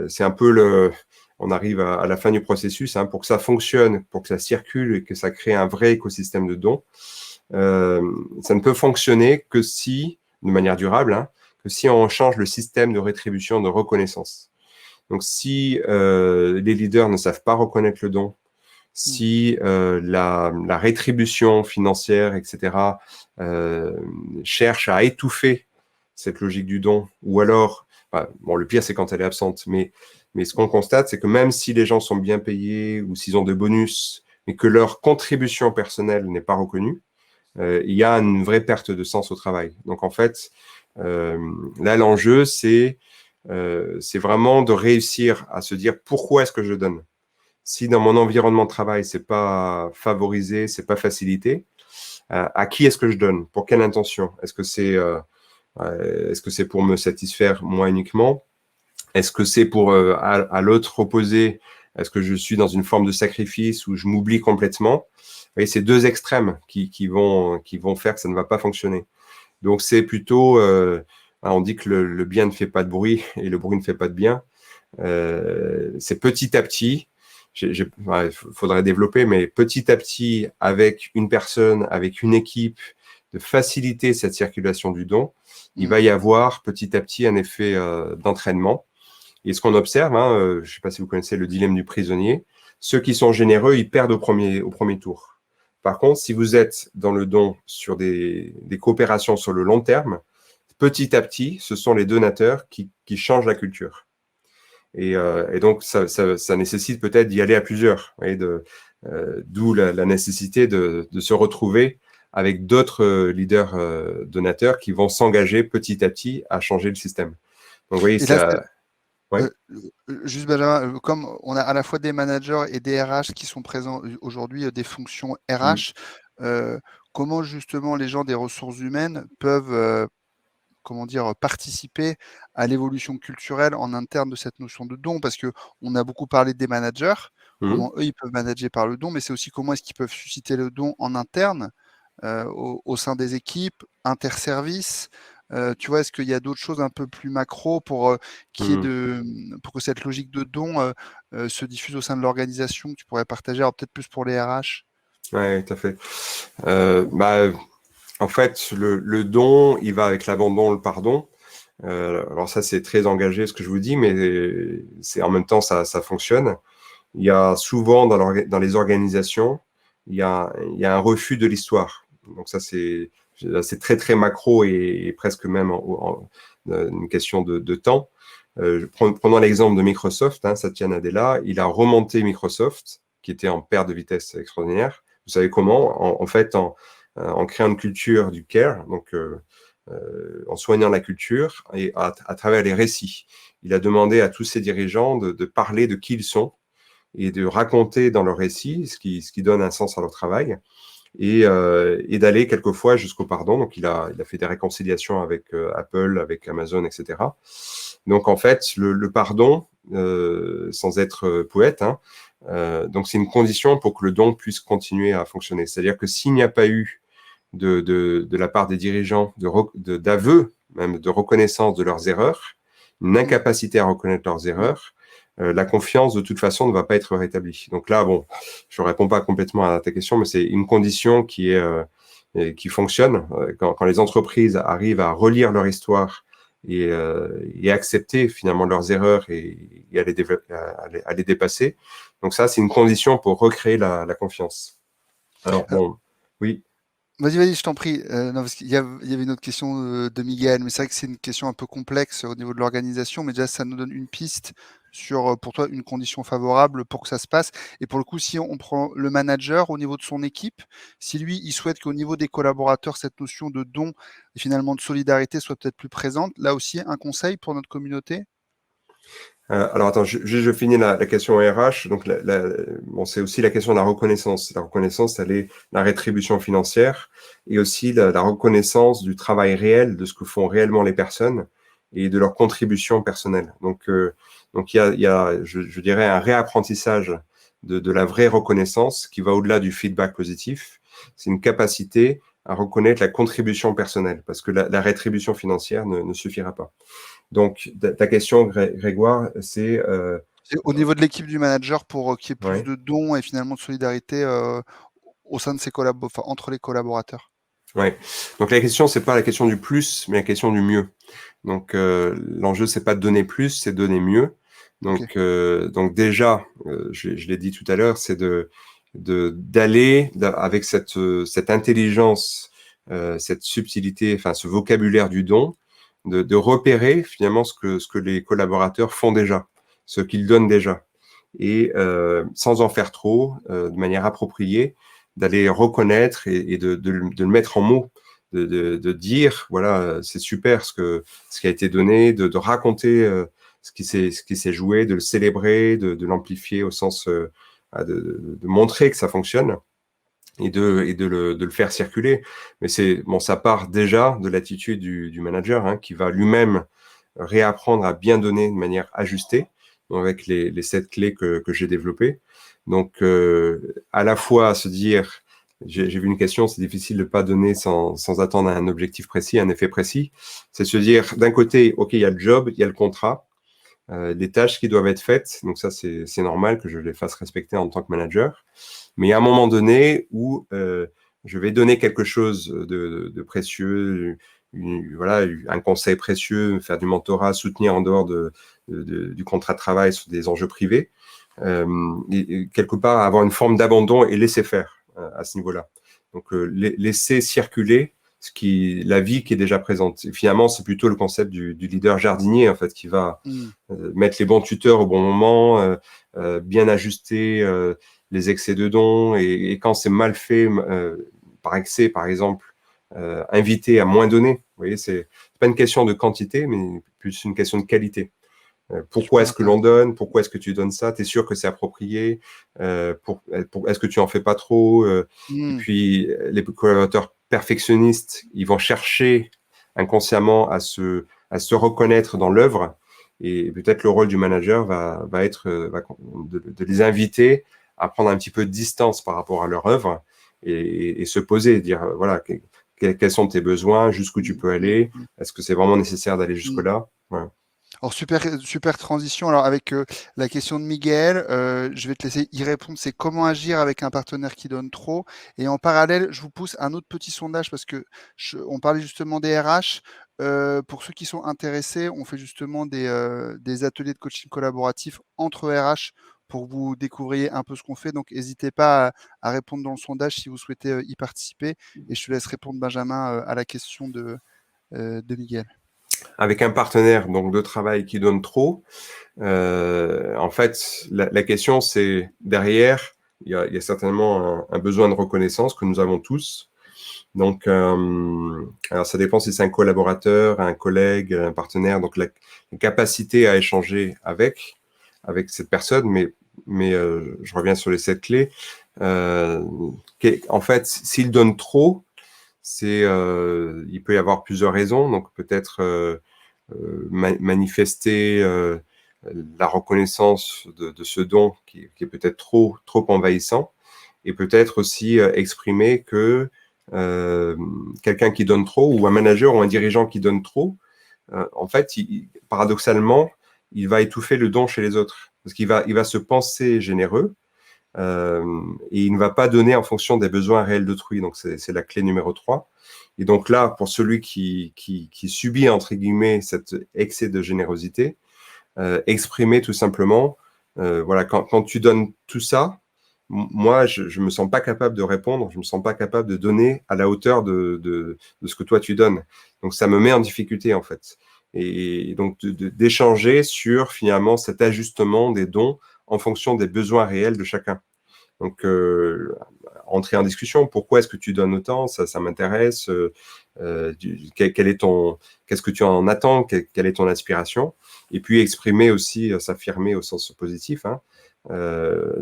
c'est un peu on arrive à la fin du processus, hein, pour que ça fonctionne, pour que ça circule et que ça crée un vrai écosystème de dons. Ça ne peut fonctionner que si, de manière durable, hein, que si on change le système de rétribution, de reconnaissance. Donc, si les leaders ne savent pas reconnaître le don, si la rétribution financière, etc., cherche à étouffer cette logique du don, ou alors, bon, le pire, c'est quand elle est absente, mais ce qu'on constate, c'est que même si les gens sont bien payés ou s'ils ont de bonus, mais que leur contribution personnelle n'est pas reconnue, il y a une vraie perte de sens au travail. Donc, en fait, là, l'enjeu, c'est vraiment de réussir à se dire pourquoi est-ce que je donne. Si dans mon environnement de travail, c'est pas favorisé, c'est pas facilité, à qui est-ce que je donne? Pour quelle intention? Est-ce que c'est pour me satisfaire moi uniquement? Est-ce que c'est pour à l'autre opposé? Est-ce que je suis dans une forme de sacrifice où je m'oublie complètement? Vous voyez, c'est 2 extrêmes qui vont faire que ça ne va pas fonctionner. Donc c'est plutôt, on dit que le bien ne fait pas de bruit et le bruit ne fait pas de bien. C'est petit à petit. Il faudrait développer, mais petit à petit, avec une personne, avec une équipe, de faciliter cette circulation du don, il va y avoir petit à petit un effet d'entraînement. Et ce qu'on observe, hein, je ne sais pas si vous connaissez le dilemme du prisonnier, ceux qui sont généreux, ils perdent au premier tour. Par contre, si vous êtes dans le don sur des coopérations sur le long terme, petit à petit, ce sont les donateurs qui changent la culture. Et donc, ça nécessite peut-être d'y aller à plusieurs, d'où la nécessité de se retrouver avec d'autres leaders donateurs qui vont s'engager petit à petit à changer le système. Donc, vous voyez, Et là, ça... Ouais. juste Benjamin, comme on a à la fois des managers et des RH qui sont présents aujourd'hui, des fonctions RH, comment justement les gens des ressources humaines peuvent comment dire, participer à l'évolution culturelle en interne de cette notion de don? Parce qu'on a beaucoup parlé des managers, comment eux, ils peuvent manager par le don, mais c'est aussi comment est-ce qu'ils peuvent susciter le don en interne, au sein des équipes, interservices. Tu vois, est-ce qu'il y a d'autres choses un peu plus macro pour pour que cette logique de don se diffuse au sein de l'organisation que tu pourrais partager? Alors peut-être plus pour les RH. Ouais, tout à fait. En fait, le don, il va avec l'abandon, le pardon. Alors ça, c'est très engagé ce que je vous dis, mais c'est en même temps, ça fonctionne. Il y a souvent dans les organisations, il y a un refus de l'histoire. Donc ça, c'est très, très macro et presque même une question de temps. Prenons l'exemple de Microsoft, hein, Satya Nadella, il a remonté Microsoft, qui était en perte de vitesse extraordinaire. Vous savez comment? En fait, en créant une culture du care, donc en soignant la culture et à travers les récits. Il a demandé à tous ses dirigeants de parler de qui ils sont et de raconter dans leur récit ce qui donne un sens à leur travail et d'aller quelquefois jusqu'au pardon. Donc, il a fait des réconciliations avec Apple, avec Amazon, etc. Donc, en fait, le pardon, sans être poète, hein, donc c'est une condition pour que le don puisse continuer à fonctionner. C'est-à-dire que s'il n'y a pas eu de la part des dirigeants d'aveu, même de reconnaissance de leurs erreurs, une incapacité à reconnaître leurs erreurs, la confiance, de toute façon, ne va pas être rétablie. Donc là, bon, je ne réponds pas complètement à ta question, mais c'est une condition qui fonctionne. Quand les entreprises arrivent à relire leur histoire et accepter finalement leurs erreurs et à les dépasser, donc ça, c'est une condition pour recréer la confiance. Alors, bon, oui. Vas-y, je t'en prie. Non, parce qu'il y avait une autre question de Miguel, mais c'est vrai que c'est une question un peu complexe au niveau de l'organisation, mais déjà, ça nous donne une piste sur, pour toi, une condition favorable pour que ça se passe. Et pour le coup, si on prend le manager au niveau de son équipe, si lui, il souhaite qu'au niveau des collaborateurs, cette notion de don et finalement de solidarité soit peut-être plus présente, là aussi, un conseil pour notre communauté? Alors attends, je finis la question RH. Donc, bon, c'est aussi la question de la reconnaissance. La reconnaissance, elle est la rétribution financière et aussi la reconnaissance du travail réel, de ce que font réellement les personnes et de leur contribution personnelle. Donc il y a je dirais, un réapprentissage de la vraie reconnaissance qui va au-delà du feedback positif. C'est une capacité à reconnaître la contribution personnelle parce que la rétribution financière ne suffira pas. Donc, ta question, Grégoire, c'est C'est au niveau de l'équipe du manager pour qu'il y ait plus ouais, de dons et finalement de solidarité au sein de enfin, entre les collaborateurs. ouais. Donc la question, c'est pas la question du plus, mais la question du mieux. Donc l'enjeu, c'est pas de donner plus, c'est donner mieux. Ok. Donc déjà, je l'ai dit tout à l'heure, c'est d'aller avec cette intelligence, cette subtilité, enfin ce vocabulaire du don, de repérer finalement ce que les collaborateurs font déjà, ce qu'ils donnent déjà, et sans en faire trop, de manière appropriée, d'aller reconnaître et de le mettre en mots, de dire, voilà, c'est super ce qui a été donné, de raconter ce qui s'est joué, de le célébrer, de l'amplifier au sens de montrer que ça fonctionne et de le faire circuler. Mais bon, ça part déjà de l'attitude du manager, hein, qui va lui-même réapprendre à bien donner de manière ajustée, avec les 7 clés que j'ai développées. Donc, à la fois se dire, j'ai vu une question, c'est difficile de ne pas donner sans attendre un objectif précis, un effet précis. C'est se dire, d'un côté, OK, il y a le job, il y a le contrat, les tâches qui doivent être faites. Donc ça, c'est normal que je les fasse respecter en tant que manager. Mais il y a un moment donné où je vais donner quelque chose de précieux, voilà, un conseil précieux, faire du mentorat, soutenir en dehors du contrat de travail sur des enjeux privés, et quelque part avoir une forme d'abandon et laisser faire à ce niveau-là. Donc laisser circuler la vie qui est déjà présente. Et finalement, c'est plutôt le concept du leader jardinier en fait qui va mettre les bons tuteurs au bon moment, bien ajuster les excès de dons et quand c'est mal fait par excès, par exemple, inviter à moins donner. Vous voyez, c'est pas une question de quantité, mais plus une question de qualité. Pourquoi Super est-ce que l'on intéressant. donne? Pourquoi est-ce que tu donnes ça? Tu es sûr que c'est approprié? Est-ce que tu en fais pas trop? Et Hmm. puis, les collaborateurs perfectionnistes, ils vont chercher inconsciemment à se reconnaître dans l'œuvre. Et peut-être le rôle du manager va être de les inviter à prendre un petit peu de distance par rapport à leur œuvre et se poser, dire, voilà, quels sont tes besoins, jusqu'où tu peux aller, est-ce que c'est vraiment nécessaire d'aller Hmm. jusque-là? Voilà. Alors super transition. Alors avec la question de Miguel, je vais te laisser y répondre. C'est comment agir avec un partenaire qui donne trop. Et en parallèle, je vous pousse un autre petit sondage parce que on parlait justement des RH. Pour ceux qui sont intéressés, on fait justement des ateliers de coaching collaboratif entre RH pour que vous découvriez un peu ce qu'on fait. Donc n'hésitez pas à répondre dans le sondage si vous souhaitez y participer. Et je te laisse répondre, Benjamin, à la question de Miguel. Avec un partenaire donc de travail qui donne trop, en fait, la question c'est derrière, il y a certainement un besoin de reconnaissance que nous avons tous. Donc, alors ça dépend si c'est un collaborateur, un collègue, un partenaire. Donc, la capacité à échanger avec cette personne, mais je reviens sur les 7 clés. En fait, s'il donne trop, il peut y avoir plusieurs raisons. Donc, peut-être manifester la reconnaissance de ce don qui est peut-être trop envahissant, et peut-être aussi exprimer que quelqu'un qui donne trop, ou un manager ou un dirigeant qui donne trop, en fait, paradoxalement, il va étouffer le don chez les autres. Parce qu'il va se penser généreux, et il ne va pas donner en fonction des besoins réels d'autrui. Donc, c'est la clé numéro 3. Et donc là, pour celui qui subit, entre guillemets, cet excès de générosité, exprimer tout simplement, voilà, quand tu donnes tout ça, moi, je me sens pas capable de répondre, je me sens pas capable de donner à la hauteur de ce que toi tu donnes. Donc, ça me met en difficulté, en fait. Et donc, d'échanger sur, finalement, cet ajustement des dons en fonction des besoins réels de chacun. Donc, entrer en discussion, pourquoi est-ce que tu donnes autant, ça m'intéresse, qu'est-ce que tu en attends, quelle est ton aspiration, et puis exprimer aussi, s'affirmer au sens positif, hein,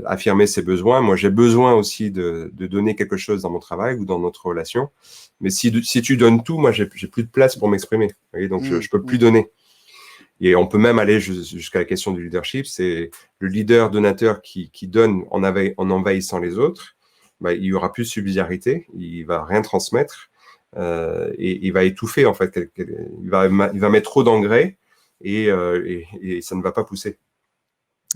affirmer ses besoins. Moi, j'ai besoin aussi de donner quelque chose dans mon travail ou dans notre relation, mais si tu donnes tout, moi, j'ai plus de place pour m'exprimer, donc je peux plus donner. Et on peut même aller jusqu'à la question du leadership, c'est le leader donateur qui donne en envahissant les autres, bah, il y aura plus de subsidiarité, il va rien transmettre, et il va étouffer, en fait, il va mettre trop d'engrais, et ça ne va pas pousser.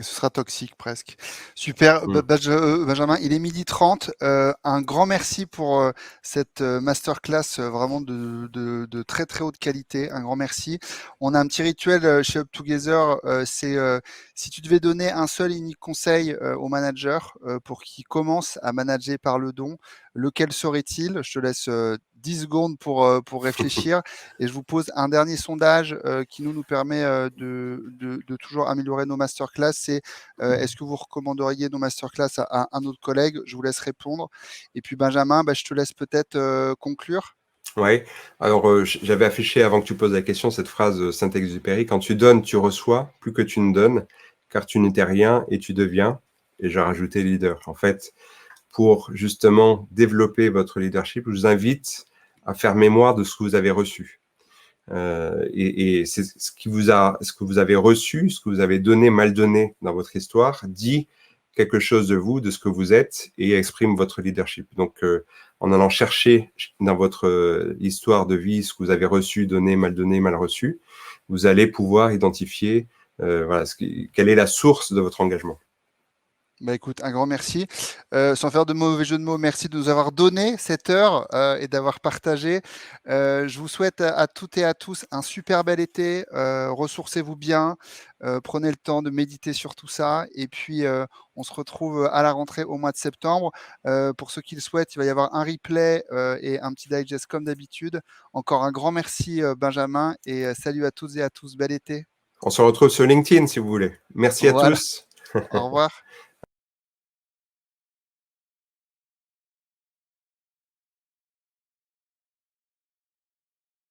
Ce sera toxique presque. Super, Benjamin, il est 12h30. Un grand merci pour cette masterclass vraiment de très très haute qualité. Un grand merci. On a un petit rituel chez Up Together, c'est si tu devais donner un seul et unique conseil au manager pour qu'il commence à manager par le don, lequel serait-il? Je te laisse 10 secondes pour réfléchir. Et je vous pose un dernier sondage qui nous permet de toujours améliorer nos masterclass. C'est est-ce que vous recommanderiez nos masterclass à un autre collègue? Je vous laisse répondre. Et puis Benjamin, je te laisse peut-être conclure. Oui, alors j'avais affiché avant que tu poses la question cette phrase de Saint-Exupéry, quand tu donnes, tu reçois, plus que tu ne donnes, car tu n'étais rien et tu deviens, et j'ai rajouté leader. En fait, pour justement développer votre leadership, je vous invite à faire mémoire de ce que vous avez reçu. Et c'est ce que vous avez reçu, ce que vous avez donné, mal donné dans votre histoire, dit quelque chose de vous, de ce que vous êtes, et exprime votre leadership. Donc, en allant chercher dans votre histoire de vie ce que vous avez reçu, donné, mal reçu, vous allez pouvoir identifier voilà, quelle est la source de votre engagement. Écoute, un grand merci. Sans faire de mauvais jeu de mots, merci de nous avoir donné cette heure et d'avoir partagé. Je vous souhaite à toutes et à tous un super bel été. Ressourcez-vous bien. Prenez le temps de méditer sur tout ça. Et puis, on se retrouve à la rentrée au mois de septembre. Pour ceux qui le souhaitent, il va y avoir un replay et un petit digest comme d'habitude. Encore un grand merci, Benjamin. Et salut à toutes et à tous. Bel été. On se retrouve sur LinkedIn si vous voulez. Merci à Voilà. tous. Au revoir.